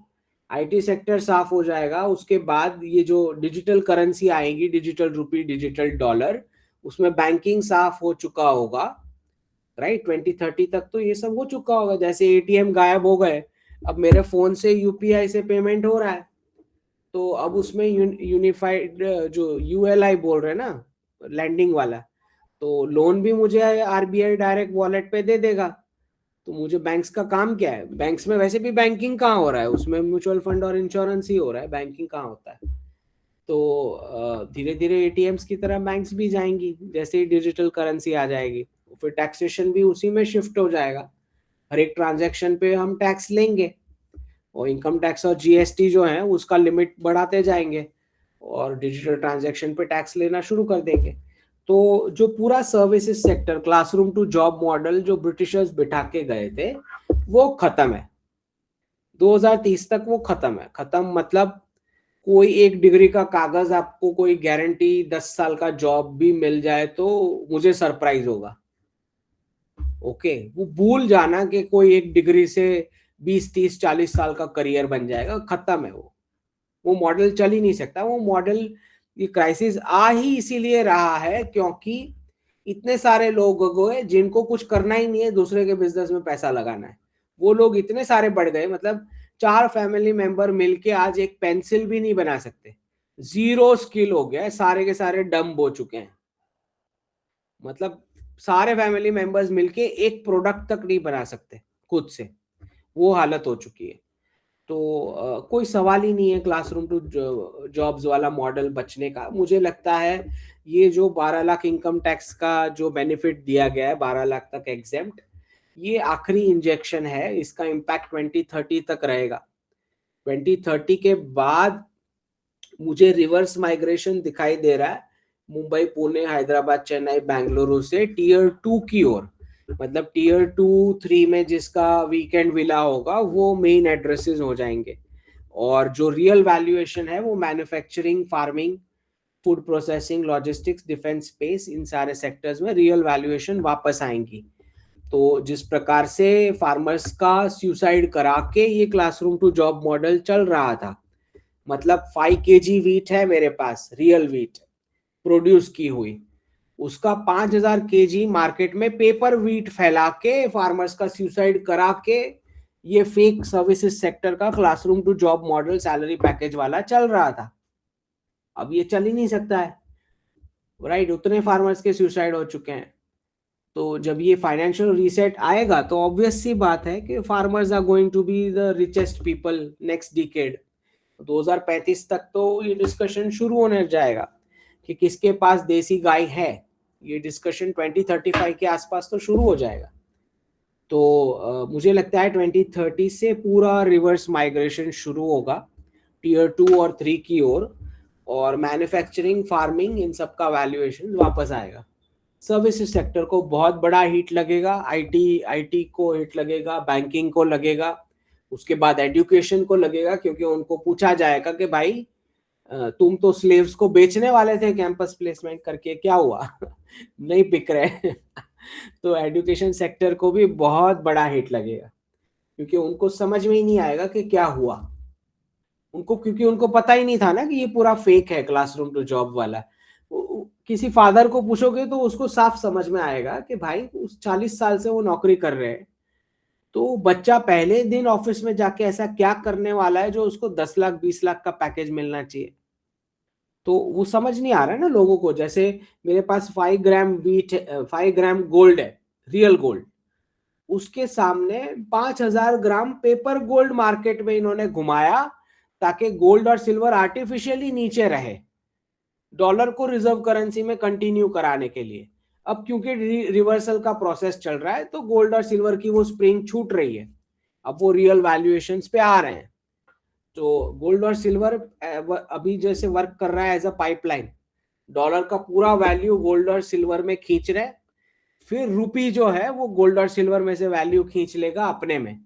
आईटी सेक्टर साफ हो जाएगा, उसके बाद ये जो डिजिटल करेंसी आएगी, डिजिटल रुपी, डिजिटल डॉलर, उसमें बैंकिंग साफ हो चुका होगा, राइट। 2030 तक तो ये सब हो चुका होगा। जैसे एटीएम गायब हो गए, अब मेरे फोन से यूपीआई से पेमेंट हो रहा है, तो अब उसमें यूनिफाइड जो यूएलआई बोल रहे हैं ना, लैंडिंग वाला, तो लोन भी मुझे आरबीआई डायरेक्ट वॉलेट पे दे देगा। तो मुझे बैंक्स का काम क्या है, बैंक्स में वैसे भी बैंकिंग कहाँ हो रहा है, उसमें म्यूचुअल फंड और इंश्योरेंस ही हो रहा है, बैंकिंग कहाँ होता है। तो धीरे धीरे एटीएम्स की तरह बैंक्स भी जाएंगी जैसे ही डिजिटल करेंसी आ जाएगी। फिर टैक्सेशन भी उसी में शिफ्ट हो जाएगा, हर एक ट्रांजैक्शन पे हम टैक्स लेंगे, और इनकम टैक्स और जीएसटी जो है उसका लिमिट बढ़ाते जाएंगे, और डिजिटल ट्रांजैक्शन पे टैक्स लेना शुरू कर देंगे। तो जो पूरा services sector classroom to job model जो ब्रिटिशर्स बिठा के गए थे वो खत्म है, 2030 तक वो खत्म है। खत्म मतलब कोई एक डिग्री का कागज आपको कोई गारंटी 10 साल का जॉब भी मिल जाए तो मुझे सरप्राइज होगा। ओके, वो भूल जाना कि कोई एक डिग्री से 20 30 40 साल का करियर बन जाएगा, खत्म है वो मॉडल चल ही नहीं सकता। वो मॉडल, ये क्राइसिस आ ही इसीलिए रहा है क्योंकि इतने सारे लोग हो गए जिनको कुछ करना ही नहीं है, दूसरे के बिजनेस में पैसा लगाना है। वो लोग इतने सारे बढ़ गए, मतलब 4 फैमिली मेंबर मिलके आज एक पेंसिल भी नहीं बना सकते, जीरो स्किल हो गया है, सारे के सारे डम्ब हो चुके हैं। मतलब सारे फैमिली मेंबर्स मिलके एक प्रोडक्ट तक नहीं बना सकते खुद से, वो हालत हो चुकी है। तो कोई सवाल ही नहीं है क्लासरूम टू जॉब्स वाला मॉडल बचने का। मुझे लगता है ये जो 12 लाख इनकम टैक्स का जो बेनिफिट दिया गया है, 12 लाख तक एग्जेम्प्ट, ये आखिरी इंजेक्शन है। इसका इम्पैक्ट 2030 तक रहेगा। 2030 के बाद मुझे रिवर्स माइग्रेशन दिखाई दे रहा है, मुंबई पुणे हैदराबाद चेन्नई बेंगलुरु से टीयर 2 की ओर। मतलब टीयर 2 3 में जिसका वीकेंड विला होगा वो मेन एड्रेसेस हो जाएंगे, और जो रियल वैल्यूएशन है वो manufacturing, farming, food processing, logistics, defence, space, इन सारे सेक्टर्स में रियल वैल्यूएशन वापस आएंगी। तो जिस प्रकार से फार्मर्स का सुसाइड करा के ये क्लासरूम टू जॉब मॉडल चल रहा था, मतलब 5 kg वीट है मेरे पास, रियल वीट प्रोड्यूस की हुई, उसका 5000 kg मार्केट में पेपर वीट फैला के फार्मर्स का सुसाइड करा के ये फेक सर्विसेज सेक्टर का classroom to job model salary package वाला चल रहा था। अब ये चल ही नहीं सकता है, राइट? उतने फार्मर्स के सुसाइड हो चुके हैं। तो जब ये फाइनेंशियल रीसेट आएगा तो ऑब्वियस सी बात है कि farmers are going to be the richest people next decade. 2035 तक तो ये डिस्कशन शुरू होने जाएगा कि किसके पास देसी गाय है। ये डिस्कशन 2035 के आसपास तो शुरू हो जाएगा। तो मुझे लगता है 2030 से पूरा रिवर्स माइग्रेशन शुरू होगा टीयर 2 और 3 की ओर, और मैन्युफैक्चरिंग, फार्मिंग, इन सब का वैल्यूएशन वापस आएगा। सर्विसेज सेक्टर को बहुत बड़ा हिट लगेगा, आईटी को हिट लगेगा, बैंकिंग को लगेगा, उसके बाद एजुकेशन को लगेगा, क्योंकि उनको पूछा जाएगा कि भाई तुम तो स्लेव्स को बेचने वाले थे कैंपस प्लेसमेंट करके, क्या हुआ? नहीं बिक रहे। तो एजुकेशन सेक्टर को भी बहुत बड़ा हिट लगेगा, क्योंकि उनको समझ में ही नहीं आएगा कि क्या हुआ उनको, क्योंकि उनको पता ही नहीं था ना कि ये पूरा फेक है क्लासरूम टू जॉब वाला। किसी फादर को पूछोगे तो उसको साफ समझ में आएगा कि भाई उस 40 साल से वो नौकरी कर रहे हैं, तो बच्चा पहले दिन ऑफिस में जाके ऐसा क्या करने वाला है जो उसको 10 लाख 20 लाख का पैकेज मिलना चाहिए? तो वो समझ नहीं आ रहा है ना लोगों को। जैसे मेरे पास 5 ग्राम वीट, 5 ग्राम गोल्ड है, रियल गोल्ड, उसके सामने 5000 ग्राम पेपर गोल्ड मार्केट में इन्होंने घुमाया ताकि गोल्ड और सिल्वर आर्टिफिशियली नीचे रहे, डॉलर को रिजर्व करेंसी में कंटिन्यू कराने के लिए। अब क्योंकि रिवर्सल का प्रोसेस चल रहा है तो गोल्ड और सिल्वर की वो स्प्रिंग छूट रही है, अब वो रियल वैल्यूएशंस पे आ रहे हैं। तो गोल्ड और सिल्वर अभी जैसे वर्क कर रहा है एज अ पाइपलाइन, डॉलर का पूरा वैल्यू गोल्ड और सिल्वर में खींच रहे, फिर रुपी जो है वो गोल्ड और सिल्वर में से वैल्यू खींच लेगा अपने में,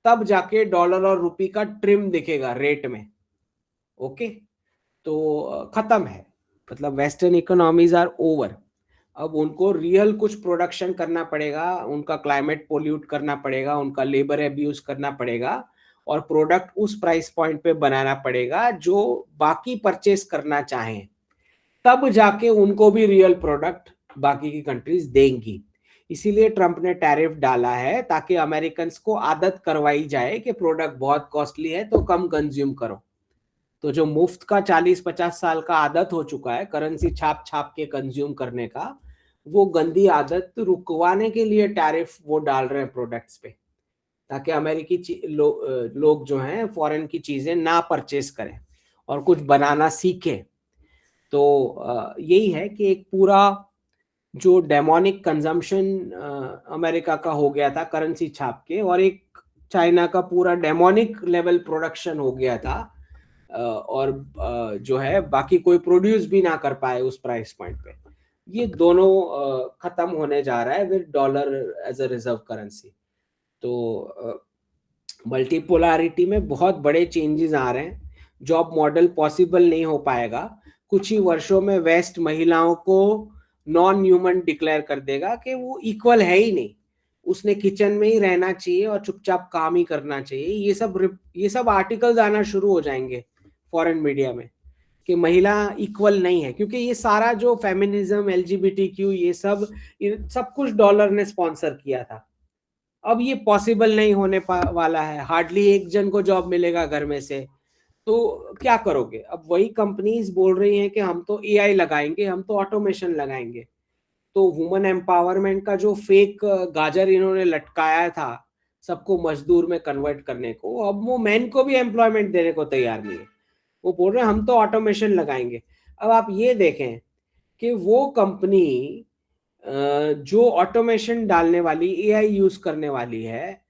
तब जाके डॉलर और रुपी का ट्रिम दिखेगा रेट में। ओके, तो खत्म है, मतलब वेस्टर्न इकोनॉमीज आर ओवर। अब उनको रियल कुछ प्रोडक्शन करना पड़ेगा, उनका क्लाइमेट पोल्यूट करना पड़ेगा, उनका लेबर एब्यूज करना पड़ेगा, और प्रोडक्ट उस प्राइस पॉइंट पे बनाना पड़ेगा जो बाकी परचेस करना चाहें, तब जाके उनको भी रियल प्रोडक्ट बाकी की कंट्रीज देंगी। इसीलिए ट्रंप ने टैरिफ डाला है ताकि अमेरिकन को आदत करवाई जाए कि प्रोडक्ट बहुत कॉस्टली है तो कम कंज्यूम करो। तो जो मुफ्त का 40 50 साल का आदत हो चुका है करेंसी छाप छाप के कंज्यूम करने का, वो गंदी आदत रुकवाने के लिए टैरिफ वो डाल रहे हैं प्रोडक्ट्स पे, ताकि अमेरिकी लोग जो हैं फॉरेन की चीजें ना परचेस करें और कुछ बनाना सीखें। तो यही है कि एक पूरा जो डेमोनिक कंजम्पशन अमेरिका का हो गया था करेंसी छाप के, और एक चाइना का पूरा डेमोनिक लेवल प्रोडक्शन हो गया था, और जो है बाकी कोई प्रोड्यूस भी ना कर पाए उस प्राइस पॉइंट पे, ये दोनों खत्म होने जा रहा है with dollar as a reserve currency. तो मल्टीपोलैरिटी में बहुत बड़े चेंजेस आ रहे हैं, जॉब मॉडल पॉसिबल नहीं हो पाएगा। कुछ ही वर्षों में वेस्ट महिलाओं को नॉन ह्यूमन डिक्लेयर कर देगा कि वो इक्वल है ही नहीं, उसने किचन में ही रहना चाहिए और चुपचाप काम ही करना चाहिए। ये सब आर्टिकल्स आना शुरू हो जाएंगे फॉरेन मीडिया में कि महिला इक्वल नहीं है, क्योंकि ये सारा जो फेमिनिज्म, एलजीबीटीक्यू, ये सब कुछ डॉलर ने स्पॉन्सर किया था। अब ये पॉसिबल नहीं होने वाला है, हार्डली एक जन को जॉब मिलेगा घर में से। तो क्या करोगे? अब वही कंपनीज बोल रही हैं कि हम तो एआई लगाएंगे, हम तो ऑटोमेशन लगाएंगे। तो वुमेन एम्पावरमेंट का जो फेक गाजर इन्होंने लटकाया था सबको मजदूर में कन्वर्ट करने को, अब वो मैन को भी एम्प्लॉयमेंट देने को तैयार नहीं है। वो बोल रहे हैं हम तो ऑटोमेशन लगाएंगे। अब आप ये देखें कि वो कंपनी जो ऑटोमेशन डालने वाली, एआई यूज करने वाली है,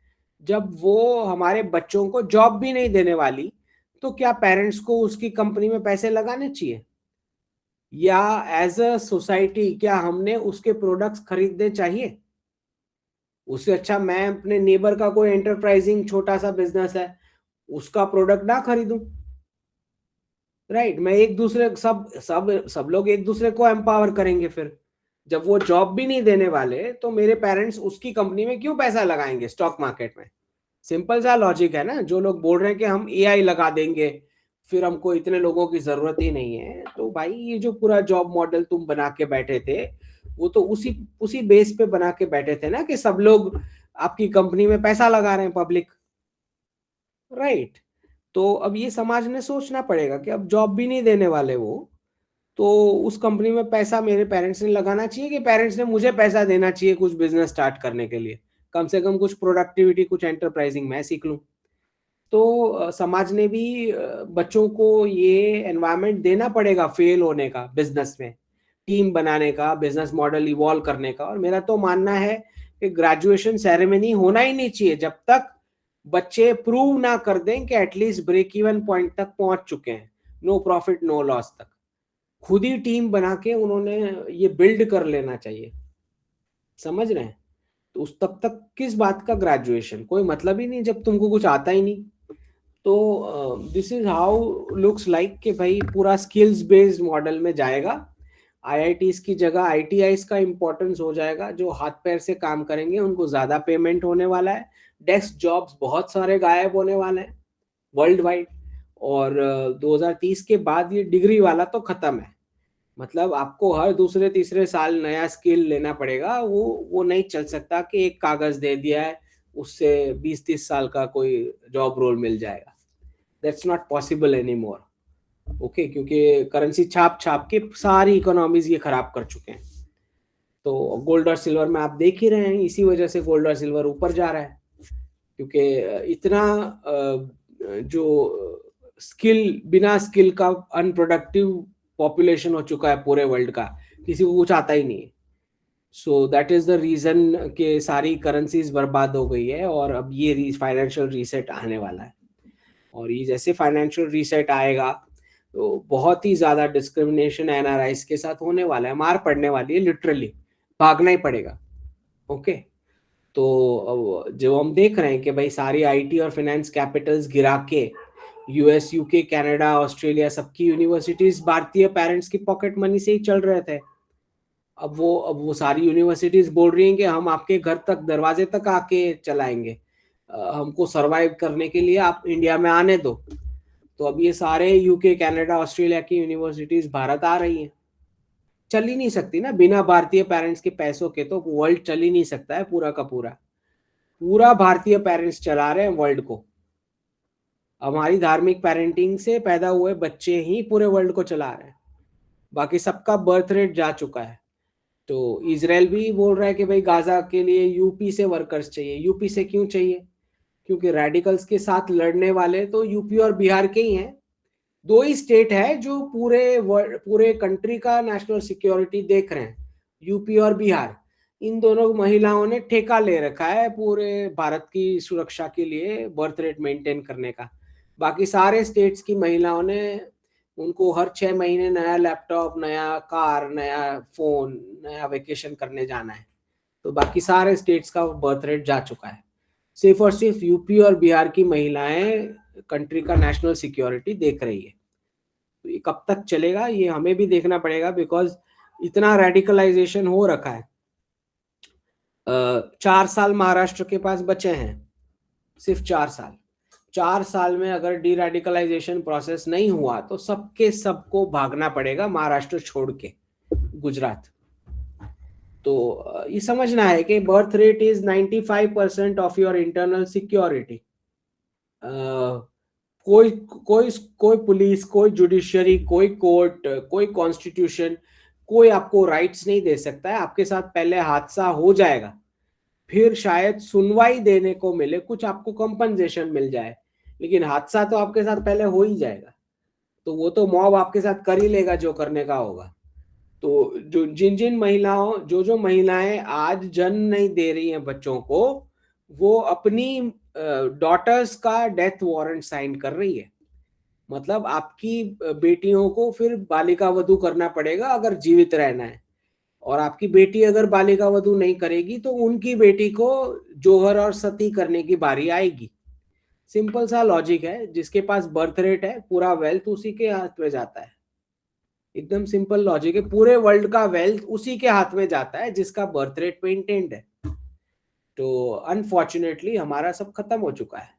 जब वो हमारे बच्चों को जॉब भी नहीं देने वाली, तो क्या पेरेंट्स को उसकी कंपनी में पैसे लगाने चाहिए? या एज अ सोसाइटी क्या हमने उसके प्रोडक्ट्स खरीदने चाहिए? उससे अच्छा मैं अपने नेबर का कोई एंटरप्राइजिंग छोटा सा बिजनेस है, उसका प्रोडक्ट ना खरीदूं। राइट, मैं एक दूसरे सब सब सब लोग एक दूसरे को एम्पावर करेंगे। फिर जब वो जॉब भी नहीं देने वाले, तो मेरे पेरेंट्स उसकी कंपनी में क्यों पैसा लगाएंगे स्टॉक मार्केट में? सिंपल सा लॉजिक है ना। जो लोग बोल रहे हैं कि हम एआई लगा देंगे, फिर हमको इतने लोगों की जरूरत ही नहीं है, तो भाई ये जो पूरा जॉब मॉडल तुम बना के बैठे थे, वो तो उसी उसी बेस पे बना के बैठे थे ना कि सब लोग आपकी कंपनी में पैसा लगा रहे हैं, पब्लिक। राइट। तो अब ये समाज ने सोचना पड़ेगा कि अब जॉब भी नहीं देने वाले वो, तो उस कंपनी में पैसा मेरे पेरेंट्स ने लगाना चाहिए कि पेरेंट्स ने मुझे पैसा देना चाहिए कुछ बिजनेस स्टार्ट करने के लिए, कम से कम कुछ प्रोडक्टिविटी, कुछ एंटरप्राइजिंग मैं सीख लूं। तो समाज ने भी बच्चों को ये एनवायरनमेंट देना पड़ेगा फेल होने का, बिजनेस में टीम बनाने का, बिजनेस मॉडल इवॉल्व करने का। और मेरा तो मानना है कि ग्रेजुएशन सेरेमनी होना ही नहीं चाहिए जब तक बच्चे प्रूव ना कर दें कि एटलीस्ट ब्रेक इवन पॉइंट तक पहुंच चुके हैं, नो प्रॉफिट नो लॉस तक। खुद ही टीम बना के उन्होंने ये बिल्ड कर लेना चाहिए। समझ रहे हैं? तो उस तब तक किस बात का ग्रेजुएशन, कोई मतलब ही नहीं जब तुमको कुछ आता ही नहीं। तो this is how looks like कि भाई पूरा स्किल्स बेस्ड मॉडल में जाएगा। आईआईटीज की जगह आईटीआईज का इंपॉर्टेंस हो जाएगा। जो हाथ पैर से काम करेंगे उनको ज्यादा पेमेंट होने वाला है। डेस्क जॉब्स बहुत सारे गायब होने वाले हैं वर्ल्ड वाइड। और 2030 के बाद ये डिग्री वाला तो खत्म है। मतलब आपको हर दूसरे तीसरे साल नया स्किल लेना पड़ेगा। वो नहीं चल सकता कि एक कागज दे दिया है उससे 20-30 साल का कोई जॉब रोल मिल जाएगा। That's not possible any more. Okay, क्योंकि करेंसी छाप छाप के सारी इकोनॉमीज ये खराब कर चुके हैं। तो गोल्ड और सिल्वर में आप देख ही रहे हैं, इसी वजह से गोल्ड और सिल्वर ऊपर जा रहा है, क्योंकि इतना जो स्किल, बिना स्किल का अनप्रोडक्टिव पॉपुलेशन हो चुका है पूरे वर्ल्ड का, किसी को कुछ आता ही नहीं है। So that is the reason कि सारी करेंसीज बर्बाद हो गई है। और अब ये फाइनेंशियल रीसेट आने वाला है। और ये जैसे फाइनेंशियल रीसेट आएगा तो बहुत ही ज्यादा डिस्क्रिमिनेशन एनआरआईज के साथ होने वाला है, मार पड़ने वाली है, लिटरली भागना ही पड़ेगा। ओके। तो जो हम देख रहे हैं कि भाई सारी आईटी और फाइनेंस कैपिटल्स गिरा के यूएस, यूके, कनाडा, ऑस्ट्रेलिया, सबकी यूनिवर्सिटीज भारतीय पेरेंट्स की पॉकेट मनी से ही चल रहे थे। अब वो सारी यूनिवर्सिटीज बोल रही हैं कि हम आपके घर तक, दरवाजे तक आके चलाएंगे, हमको सरवाइव करने के लिए आप इंडिया में आने दो। तो अब ये सारे यूके, कनाडा, ऑस्ट्रेलिया की यूनिवर्सिटीज भारत आ रही हैं। चल ही नहीं सकती ना बिना भारतीय पेरेंट्स के पैसों के, तो वर्ल्ड चल ही नहीं सकता है पूरा का पूरा। पूरा भारतीय पेरेंट्स चला रहे हैं वर्ल्ड को। हमारी धार्मिक पेरेंटिंग से पैदा हुए बच्चे ही पूरे वर्ल्ड को चला रहे हैं, बाकी सबका बर्थ रेट जा चुका है। तो इजराइल भी बोल रहा है कि भाई गाजा के लिए यूपी से वर्कर्स चाहिए। यूपी से क्यों चाहिए? क्योंकि रेडिकल्स के साथ लड़ने वाले तो यूपी और बिहार के ही हैं। दो ही स्टेट है जो पूरे कंट्री का नेशनल सिक्योरिटी देख रहे हैं, यूपी और बिहार, इन दोनों महिलाओं ने ठेका ले रखा है पूरे भारत की सुरक्षा के लिए, बर्थ रेट मेंटेन करने का। बाकी सारे स्टेट्स की महिलाओं ने, उनको हर 6 महीने नया लैपटॉप, नया कार, नया फोन, नया वेकेशन करने जाना है। तो बाकी सारे स्टेट्स का बर्थ रेट जा चुका है। सिर्फ और सिर्फ यूपी और बिहार की महिलाएं कंट्री का नेशनल सिक्योरिटी देख रही है। तो ये कब तक चलेगा ये हमें भी देखना पड़ेगा, बिकॉज इतना रेडिकलाइजेशन हो रखा है। 4 साल महाराष्ट्र के पास बचे हैं, सिर्फ 4 साल। 4 साल में अगर डी रेडिकलाइजेशन प्रोसेस नहीं हुआ तो सबके सबको भागना पड़ेगा महाराष्ट्र छोड़ के गुजरात। तो ये समझना है कि birth rate is 95% of your internal security. कोई कोई कोई पुलिस, कोई जुडिशरी, कोई कोर्ट, कोई कॉन्स्टिट्यूशन, कोई आपको राइट्स नहीं दे सकता है। आपके साथ पहले हादसा हो जाएगा, फिर शायद सुनवाई देने को मिले, कुछ आपको कंपनसेशन मिल जाए, लेकिन हादसा तो आपके साथ पहले हो ही जाएगा। तो वो तो मॉब आपके साथ कर ही लेगा जो करने का होगा। तो जो जिन जिन महिलाओं, जो महिलाएं आज जन्म नहीं दे रही हैं बच्चों को, वो अपनी डॉटर्स का डेथ वारंट साइन कर रही है। मतलब आपकी बेटियों को फिर बालिका वधू करना पड़ेगा अगर जीवित रहना है, और आपकी बेटी अगर बालिका वधू नहीं करेगी तो उनकी बेटी को जोहर और सती करने की बारी आएगी। सिंपल सा लॉजिक है, जिसके पास बर्थ रेट है पूरा वेल्थ उसी के हाथ में जाता है। एकदम सिंपल लॉजिक है, पूरे वर्ल्ड का वेल्थ उसी के हाथ में जाता है जिसका बर्थ रेट मेंटेन्ड है। तो अनफॉर्चुनेटली हमारा सब खत्म हो चुका है।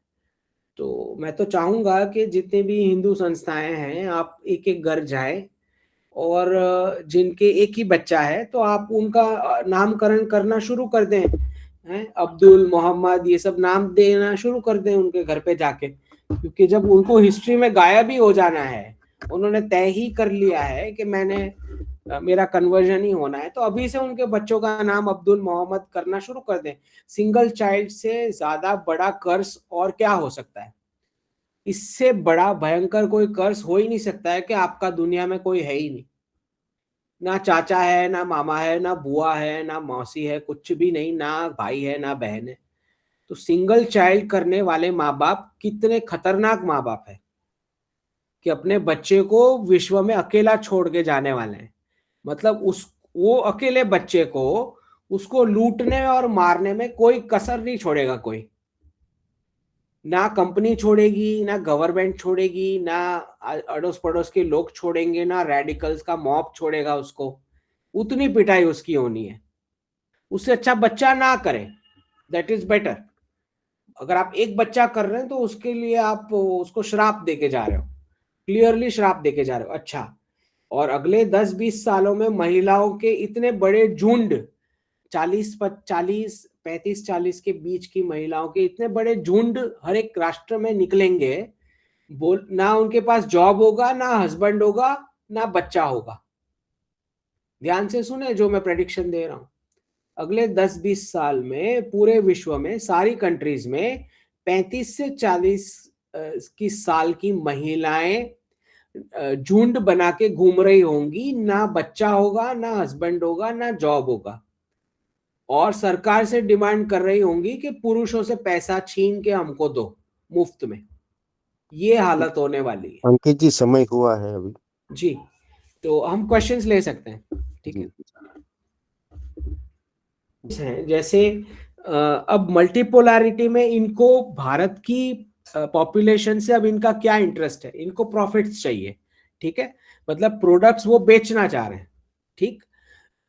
तो मैं तो चाहूंगा कि जितने भी हिंदू संस्थाएं हैं, आप एक एक घर जाएं, और जिनके एक ही बच्चा है तो आप उनका नामकरण करना शुरू कर दें, हैं, अब्दुल, मोहम्मद, ये सब नाम देना शुरू कर दें उनके घर पे जाके। क्योंकि जब उनको हिस्ट्री में गायब ही हो जाना है, उन्होंने तय ही कर लिया है कि मेरा कन्वर्जन ही होना है, तो अभी से उनके बच्चों का नाम अब्दुल, मोहम्मद करना शुरू कर दें। सिंगल चाइल्ड से ज्यादा बड़ा कर्ज और क्या हो सकता है? इससे बड़ा भयंकर कोई कर्ज हो ही नहीं सकता है कि आपका दुनिया में कोई है ही नहीं, ना चाचा है, ना मामा है, ना बुआ है, ना मौसी है, कुछ भी नहीं, ना भाई है, ना बहन है। तो सिंगल चाइल्ड करने वाले माँ बाप कितने खतरनाक माँ बाप है कि अपने बच्चे को विश्व में अकेला छोड़ के जाने वाले हैं। मतलब उस वो अकेले बच्चे को, उसको लूटने और मारने में कोई कसर नहीं छोड़ेगा कोई। ना कंपनी छोड़ेगी, ना गवर्नमेंट छोड़ेगी, ना अड़ोस पड़ोस के लोग छोड़ेंगे, ना रेडिकल्स का मॉब छोड़ेगा उसको। उतनी पिटाई उसकी होनी है। उससे अच्छा बच्चा ना करे, दैट इज बेटर। अगर आप एक बच्चा कर रहे हैं तो उसके लिए आप उसको श्राप देके जा रहे हो, क्लियरली श्राप देके जा रहे हो। अच्छा, और अगले 10-20 सालों में महिलाओं के इतने बड़े झुंड, 35-40 के बीच की महिलाओं के इतने बड़े झुंड हर एक राष्ट्र में निकलेंगे। बोल, ना उनके पास जॉब होगा, ना हस्बैंड होगा, ना बच्चा होगा। ध्यान से सुने जो मैं प्रेडिक्शन दे रहा हूं। अगले 10-20 साल में पूरे विश्व में सारी कंट्रीज में 35 से 40 की साल की महिलाएं झुंड बना के घूम रही होंगी। ना बच्चा होगा, ना हस्बैंड होगा, ना जॉब होगा, और सरकार से डिमांड कर रही होंगी कि पुरुषों से पैसा छीन के हमको दो मुफ्त में। ये हालत होने वाली है अंकित जी, समय हुआ है अभी। जी। तो हम क्वेश्चंस ले सकते हैं, ठीक जी। है? हैं जैसे अब मल्टीपोलैरिटी में इनको भारत की पॉपुलेशन से अब इनका क्या इंटरेस्ट है? इनको प्रॉफिट्स चाहिए, ठीक है? मतलब प्रोडक्ट्स वो बेचना चाह रहे हैं, ठीक?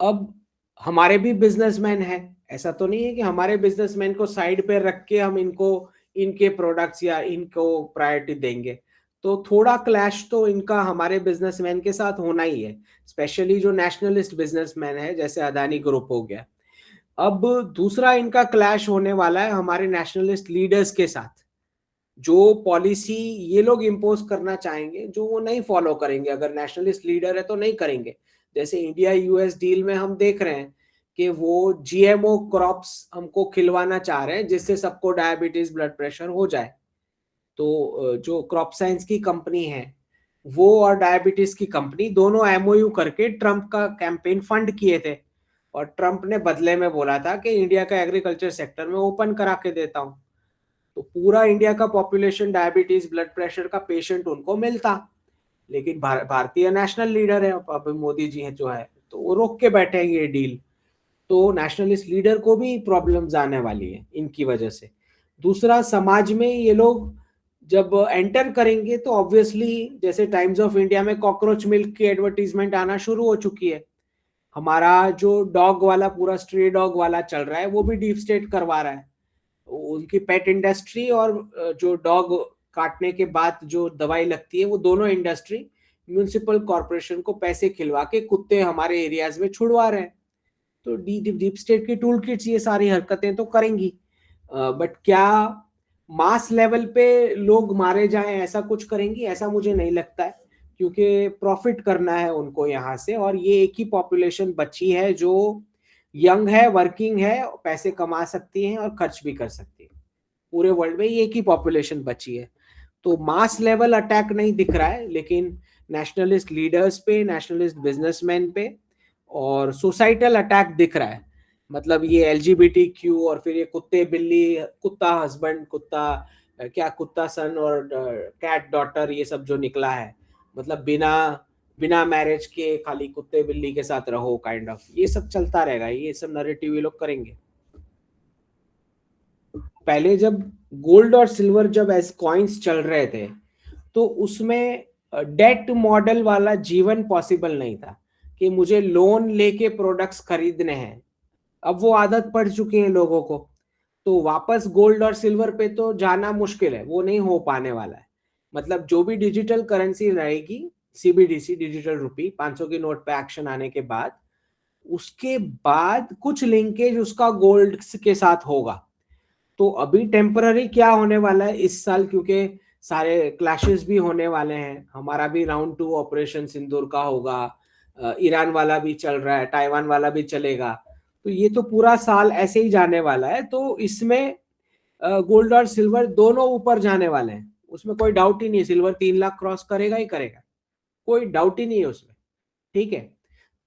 अब हमारे भी बिजनेसमैन हैं, ऐसा तो नहीं है कि हमारे बिजनेसमैन को साइड पे रख के हम इनको इनके प्रोडक्ट्स या इनको प्रायोरिटी देंगे। तो थोड़ा क्लैश तो इनका हमारे बिजनेसमैन के साथ होना ही है, स्पेशली जो नेशनलिस्ट बिजनेसमैन है, जैसे अदानी ग्रुप हो गया। अब दूसरा इनका क्लैश होने वाला है हमारे नेशनलिस्ट लीडर्स के साथ, जो पॉलिसी ये लोग इम्पोज करना चाहेंगे जो वो नहीं फॉलो करेंगे। अगर नेशनलिस्ट लीडर है तो नहीं करेंगे। जैसे इंडिया यूएस डील में हम देख रहे हैं कि वो जीएमओ क्रॉप्स हमको खिलवाना चाह रहे हैं जिससे सबको डायबिटीज, ब्लड प्रेशर हो जाए। तो जो क्रॉप साइंस की कंपनी है वो और डायबिटीज की कंपनी दोनों एमओयू करके ट्रंप का कैंपेन फंड किए थे। और ट्रम्प ने बदले में बोला था कि इंडिया का एग्रीकल्चर सेक्टर में ओपन करा के देता हूं। तो पूरा इंडिया का पॉपुलेशन डायबिटीज ब्लड प्रेशर का पेशेंट उनको मिलता, लेकिन भारतीय नेशनल लीडर है अब मोदी जी है जो है, तो वो रोक के बैठे हैं ये डील। तो नेशनलिस्ट लीडर को भी प्रॉब्लम्स आने वाली है इनकी वजह से। दूसरा, समाज में ये लोग जब एंटर करेंगे तो ऑब्वियसली जैसे टाइम्स ऑफ इंडिया में कॉकरोच मिल्क की एडवर्टीजमेंट आना शुरू हो चुकी है। हमारा जो डॉग वाला पूरा स्ट्रे डॉग वाला चल रहा है वो भी डीप स्टेट करवा रहा है। उनकी पेट इंडस्ट्री और जो डॉग काटने के बाद जो दवाई लगती है वो दोनों इंडस्ट्री म्यूनिसिपल कॉर्पोरेशन को पैसे खिलवा के कुत्ते हमारे एरियाज में छुड़वा रहे हैं। तो डीप स्टेट की टूल किट्स ये सारी हरकतें तो करेंगी, बट क्या मास लेवल पे लोग मारे जाएं ऐसा कुछ करेंगी, ऐसा मुझे नहीं लगता है, क्योंकि प्रॉफिट करना है उनको यहाँ से। और ये एक ही पॉपुलेशन बची है जो यंग है, वर्किंग है, पैसे कमा सकती है और खर्च भी कर सकती है। पूरे वर्ल्ड में ये एक ही पॉपुलेशन बची है। तो मास लेवल अटैक नहीं दिख रहा है, लेकिन नेशनलिस्ट लीडर्स पे, नेशनलिस्ट बिजनेसमैन पे और सोसाइटल अटैक दिख रहा है। मतलब ये LGBTQ और फिर ये कुत्ते बिल्ली, कुत्ता हस्बैंड, कुत्ता क्या, कुत्ता सन और कैट डॉटर, ये सब जो निकला है, मतलब बिना बिना मैरिज के खाली कुत्ते बिल्ली के साथ रहो काइंड ऑफ, ये सब चलता रहेगा। ये सब नैरेटिव ये लोग करेंगे। पहले जब गोल्ड और सिल्वर जब एज कॉइन्स चल रहे थे तो उसमें डेट मॉडल वाला जीवन पॉसिबल नहीं था कि मुझे लोन लेके प्रोडक्ट्स खरीदने हैं। अब वो आदत पड़ चुकी है लोगों को, तो वापस गोल्ड और सिल्वर पे तो जाना मुश्किल है, वो नहीं हो पाने वाला है। मतलब जो भी डिजिटल करेंसी रहेगी, CBDC डिजिटल रुपी, 500 की नोट पे एक्शन आने के बाद, उसके बाद कुछ लिंकेज उसका गोल्ड के साथ होगा। तो अभी टेम्पररी क्या होने वाला है इस साल, क्योंकि सारे क्लैशेस भी होने वाले हैं। हमारा भी राउंड 2 ऑपरेशन सिंदूर का होगा, ईरान वाला भी चल रहा है, ताइवान वाला भी चलेगा। तो ये तो पूरा साल ऐसे ही जाने वाला है। तो इसमें गोल्ड और सिल्वर दोनों ऊपर जाने वाले हैं, उसमें कोई डाउट ही नहीं है। सिल्वर 3 लाख क्रॉस करेगा ही करेगा, कोई डाउट ही नहीं है उसमें। ठीक है।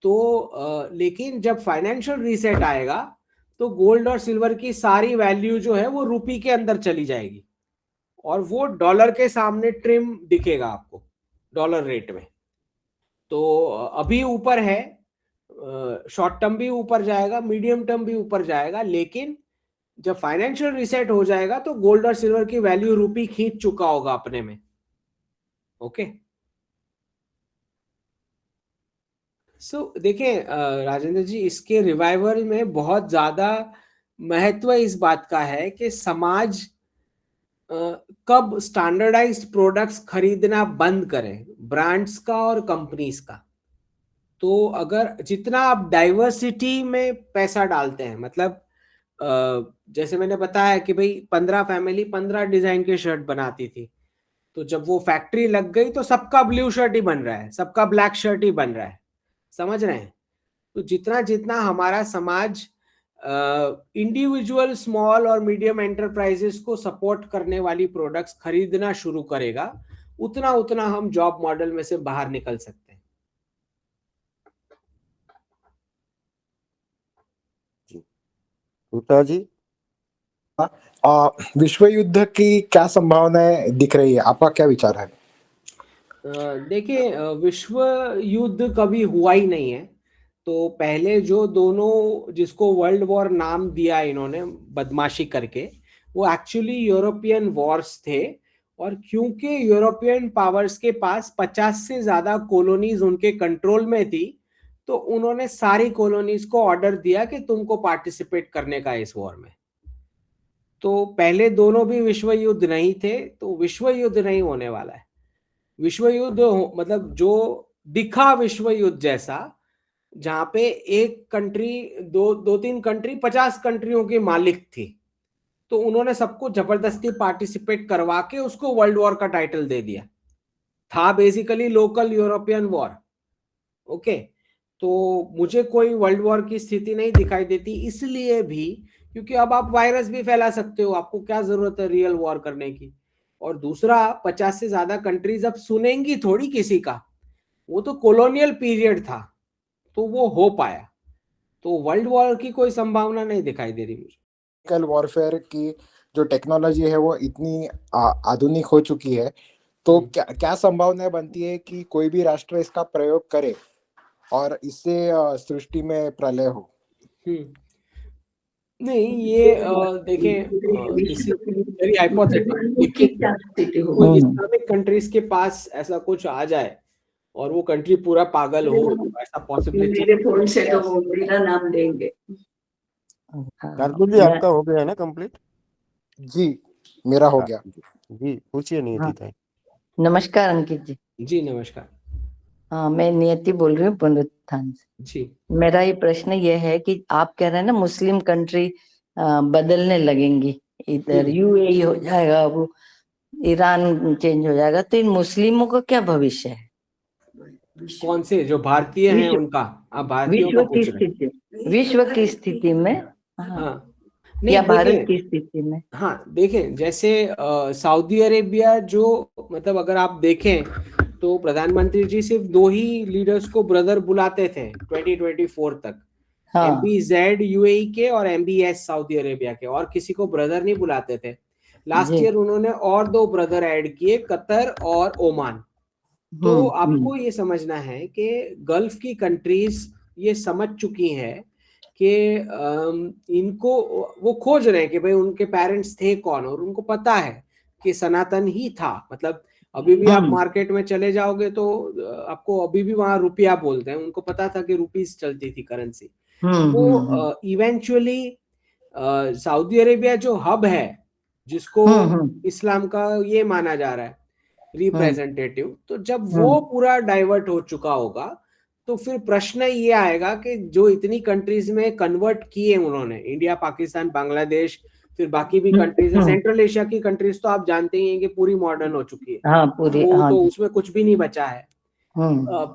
तो लेकिन जब फाइनेंशियल रीसेट आएगा तो गोल्ड और सिल्वर की सारी वैल्यू जो है वो रुपी के अंदर चली जाएगी और वो डॉलर के सामने ट्रिम दिखेगा आपको डॉलर रेट में। तो अभी ऊपर है, शॉर्ट टर्म भी ऊपर जाएगा, मीडियम टर्म भी ऊपर जाएगा, लेकिन जब फाइनेंशियल रिसेट हो जाएगा तो गोल्ड और सिल्वर की वैल्यू रुपी खींच चुका होगा अपने में। ओके। देखिए राजेंद्र जी, इसके रिवाइवल में बहुत ज्यादा महत्व इस बात का है कि समाज कब स्टैंडर्डाइज्ड प्रोडक्ट्स खरीदना बंद करें, ब्रांड्स का और कंपनीज का। तो अगर जितना आप डाइवर्सिटी में पैसा डालते हैं, मतलब जैसे मैंने बताया कि भाई 15 फैमिली 15 डिजाइन के शर्ट बनाती थी, तो जब वो फैक्ट्री लग गई तो सबका ब्लू शर्ट ही बन रहा है, सबका ब्लैक शर्ट ही बन रहा है। समझ रहे हैं? तो जितना जितना हमारा समाज इंडिविजुअल स्मॉल और मीडियम एंटरप्राइजेस को सपोर्ट करने वाली प्रोडक्ट्स खरीदना शुरू करेगा, उतना उतना हम जॉब मॉडल में से बाहर निकल सकते हैं। जी गुप्ता जी, विश्व युद्ध की क्या संभावनाएं दिख रही है, आपका क्या विचार है? देखिए, विश्व युद्ध कभी हुआ ही नहीं है। तो पहले जो दोनों, जिसको वर्ल्ड वॉर नाम दिया इन्होंने बदमाशी करके, वो एक्चुअली यूरोपियन वॉर्स थे। और क्योंकि यूरोपियन पावर्स के पास 50 से ज्यादा कॉलोनीज उनके कंट्रोल में थी, तो उन्होंने सारी कॉलोनीज को ऑर्डर दिया कि तुमको पार्टिसिपेट करने का इस वॉर में। तो पहले दोनों भी विश्व युद्ध नहीं थे, तो विश्व युद्ध नहीं होने वाला है। विश्व युद्ध मतलब जो दिखा विश्व युद्ध जैसा, जहां पे एक कंट्री, दो तीन कंट्री 50 कंट्रियों की मालिक थी, तो उन्होंने सबको जबरदस्ती पार्टिसिपेट करवा के उसको वर्ल्ड वॉर का टाइटल दे दिया। था basically local European war. Okay. तो मुझे कोई वर्ल्ड वॉर की स्थिति नहीं दिखाई देती, इसलिए भी क्योंकि अब आप वायरस भी फैला सकते हो, आपको क्या जरूरत है रियल वॉर करने की। और दूसरा, 50 से ज्यादा कंट्रीज अब सुनेंगी थोड़ी किसी का, वो तो कॉलोनियल पीरियड था तो वो हो पाया। तो वर्ल्ड वॉर की कोई संभावना नहीं दिखाई दे रही मुझे। केमिकल वॉरफेयर की जो टेक्नोलॉजी है वो इतनी आधुनिक हो चुकी है, तो क्या क्या संभावना बनती है कि कोई भी राष्ट्र इसका प्रयोग करे और इससे सृष्टि में प्रलय हो? नहीं, ये देखें, दिस इज वेरी हाइपोथेटिक। कोई इस्लामिक कंट्रीज के पास ऐसा कुछ आ जाए और वो कंट्री पूरा पागल हो, ऐसा पॉसिबिलिटी। मेरे फोन से तो वो मेरा नाम लेंगे। कार्तिक जी आपका हो गया ना कंप्लीट? जी मेरा हो गया। जी पूछिए नियति ताई। नमस्कार अंकित जी। जी नमस्कार। हाँ, मैं नियति बोल रही हूँ पुनरुत्थान से। जी मेरा ये प्रश्न ये है कि आप कह रहे हैं ना मुस्लिम कंट्री बदलने लगेंगी, इधर यूएई हो जाएगा, वो ईरान चेंज हो जाएगा, तो इन मुस्लिमों का क्या भविष्य है? कौन से जो भारतीय हैं उनका? आप भारतीयों का पूछ रहे हैं? विश्व की स्थिति में, हाँ या नहीं, भारत देखें, की स्थिति में? हाँ देखें, जैसे सऊदी अरेबिया जो, मतलब अगर आप देखें तो प्रधानमंत्री जी सिर्फ 2 ही लीडर्स को ब्रदर बुलाते थे 2024 तक। हाँ, MBZ यूएई के और MBS सऊदी अरेबिया के, और किसी को ब्रदर नहीं बुलाते थे। लास्ट जी। ईयर उन्होंने और 2 ब्रदर ऐड किए, कतर और ओमान। तो आपको ये समझना है कि गल्फ की कंट्रीज ये समझ चुकी हैं कि इनको, वो खोज रहे हैं कि भाई उनके पेरेंट्स थे कौन, और उनको पता है कि सनातन ही था। मतलब अभी भी आप मार्केट में चले जाओगे तो आपको अभी भी वहां रुपया बोलते हैं, उनको पता था कि रुपीस चलती थी करेंसी। तो इवेंचुअली सऊदी अरेबिया जो हब है, जिसको इस्लाम का ये माना जा रहा है रिप्रेजेंटेटिव, तो जब वो पूरा डाइवर्ट हो चुका होगा तो फिर प्रश्न ये आएगा कि जो इतनी कंट्रीज में कन्वर्ट किए उन्होंने, इंडिया, पाकिस्तान, बांग्लादेश, फिर बाकी भी कंट्रीज है, सेंट्रल एशिया की कंट्रीज तो आप जानते ही हैं कि पूरी मॉडर्न हो चुकी है। हाँ, पूरी, वो हाँ, तो उसमें कुछ भी नहीं बचा है।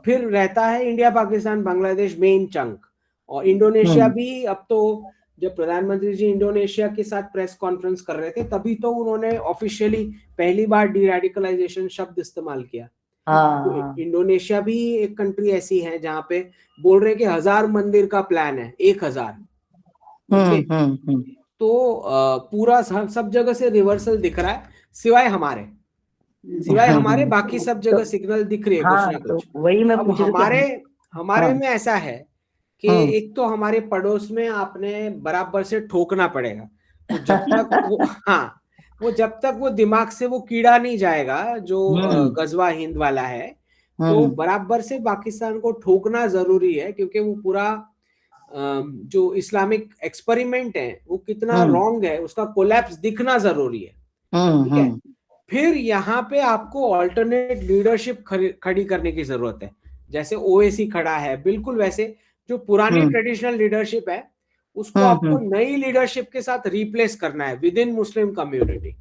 फिर रहता है India, Pakistan, Bangladesh main chunk, और इंडोनेशिया भी। अब तो जब प्रधानमंत्री जी इंडोनेशिया के साथ प्रेस कॉन्फ्रेंस कर रहे थे तभी तो उन्होंने ऑफिशियली पहली बार डी रेडिकलाइजेशन शब्द इस्तेमाल किया। तो इंडोनेशिया भी एक कंट्री ऐसी है जहां पे बोल रहे हैं कि 1000 मंदिर का प्लान है, 1000। तो पूरा सब जगह से रिवर्सल दिख रहा है, सिवाय हमारे बाकी सब जगह सिग्नल दिख रही है कुछ ना कुछ। वही मैं अब हमारे में ऐसा है कि एक तो हमारे पड़ोस में आपने बराबर से ठोकना पड़ेगा। तो जब तक वो जब तक वो दिमाग से वो कीड़ा नहीं जाएगा जो गजवा हिंद वाला है, तो बराबर से पाकिस्तान को ठोकना जरूरी है, क्योंकि वो पूरा जो इस्लामिक एक्सपेरिमेंट है वो कितना रॉन्ग है उसका कोलैप्स दिखना जरूरी है। ठीक है, फिर यहाँ पे आपको ऑल्टरनेट लीडरशिप खड़ी करने की जरूरत है। जैसे ओएसी खड़ा है, बिल्कुल वैसे जो पुरानी ट्रेडिशनल लीडरशिप है उसको आपको नई लीडरशिप के साथ रिप्लेस करना है with in Muslim community.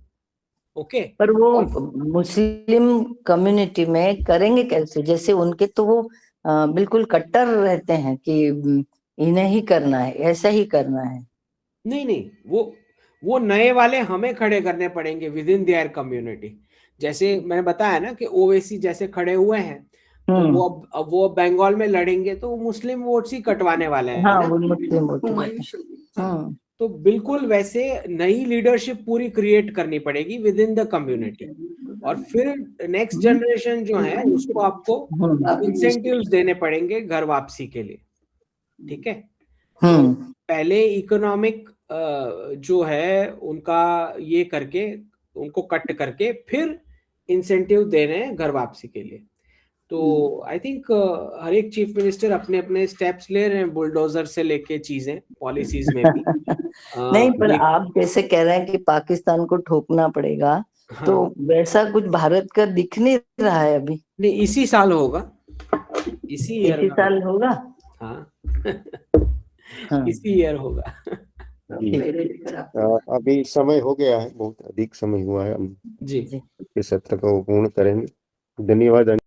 Okay, पर वो मुस्लिम कम्युनिटी में करेंगे कैसे? जैसे उनके तो वो बिल्कुल कट्टर रहते हैं कि इन्हें ही करना है, ऐसा ही करना है। नहीं, वो नए वाले हमें खड़े करने पड़ेंगे विद इन देयर कम्युनिटी। जैसे मैंने बताया ना कि ओवैसी जैसे खड़े हुए हैं, तो वो बंगाल में लड़ेंगे तो मुस्लिम वोट्स ही कटवाने वाले हैं। हाँ, वो मुस्लिम वोट। तो बिल्कुल वैसे नई लीडरशिप पूरी क्रिएट करनी पड़ेगी विद इन द कम्युनिटी, और फिर नेक्स्ट जनरेशन जो है उसको आपको इंसेंटिव्स देने पड़ेंगे घर वापसी के लिए। ठीक है, तो पहले इकोनॉमिक जो है उनका ये करके, उनको कट करके फिर इंसेंटिव दे रहे हैं घर वापसी के लिए। तो आई थिंक हर एक चीफ मिनिस्टर अपने अपने स्टेप्स ले रहे हैं, बुलडोजर से लेके चीजें पॉलिसीज में भी। नहीं, पर आप जैसे कह रहे हैं कि पाकिस्तान को ठोकना पड़ेगा, तो वैसा कुछ भारत का दिख नहीं रहा है अभी। नहीं, इसी साल होगा, इसी साल होगा। हाँ, इसी ईयर होगा। अभी समय हो गया है, बहुत अधिक समय हुआ है, हम जी इस सत्र को पूर्ण करेंगे। धन्यवाद।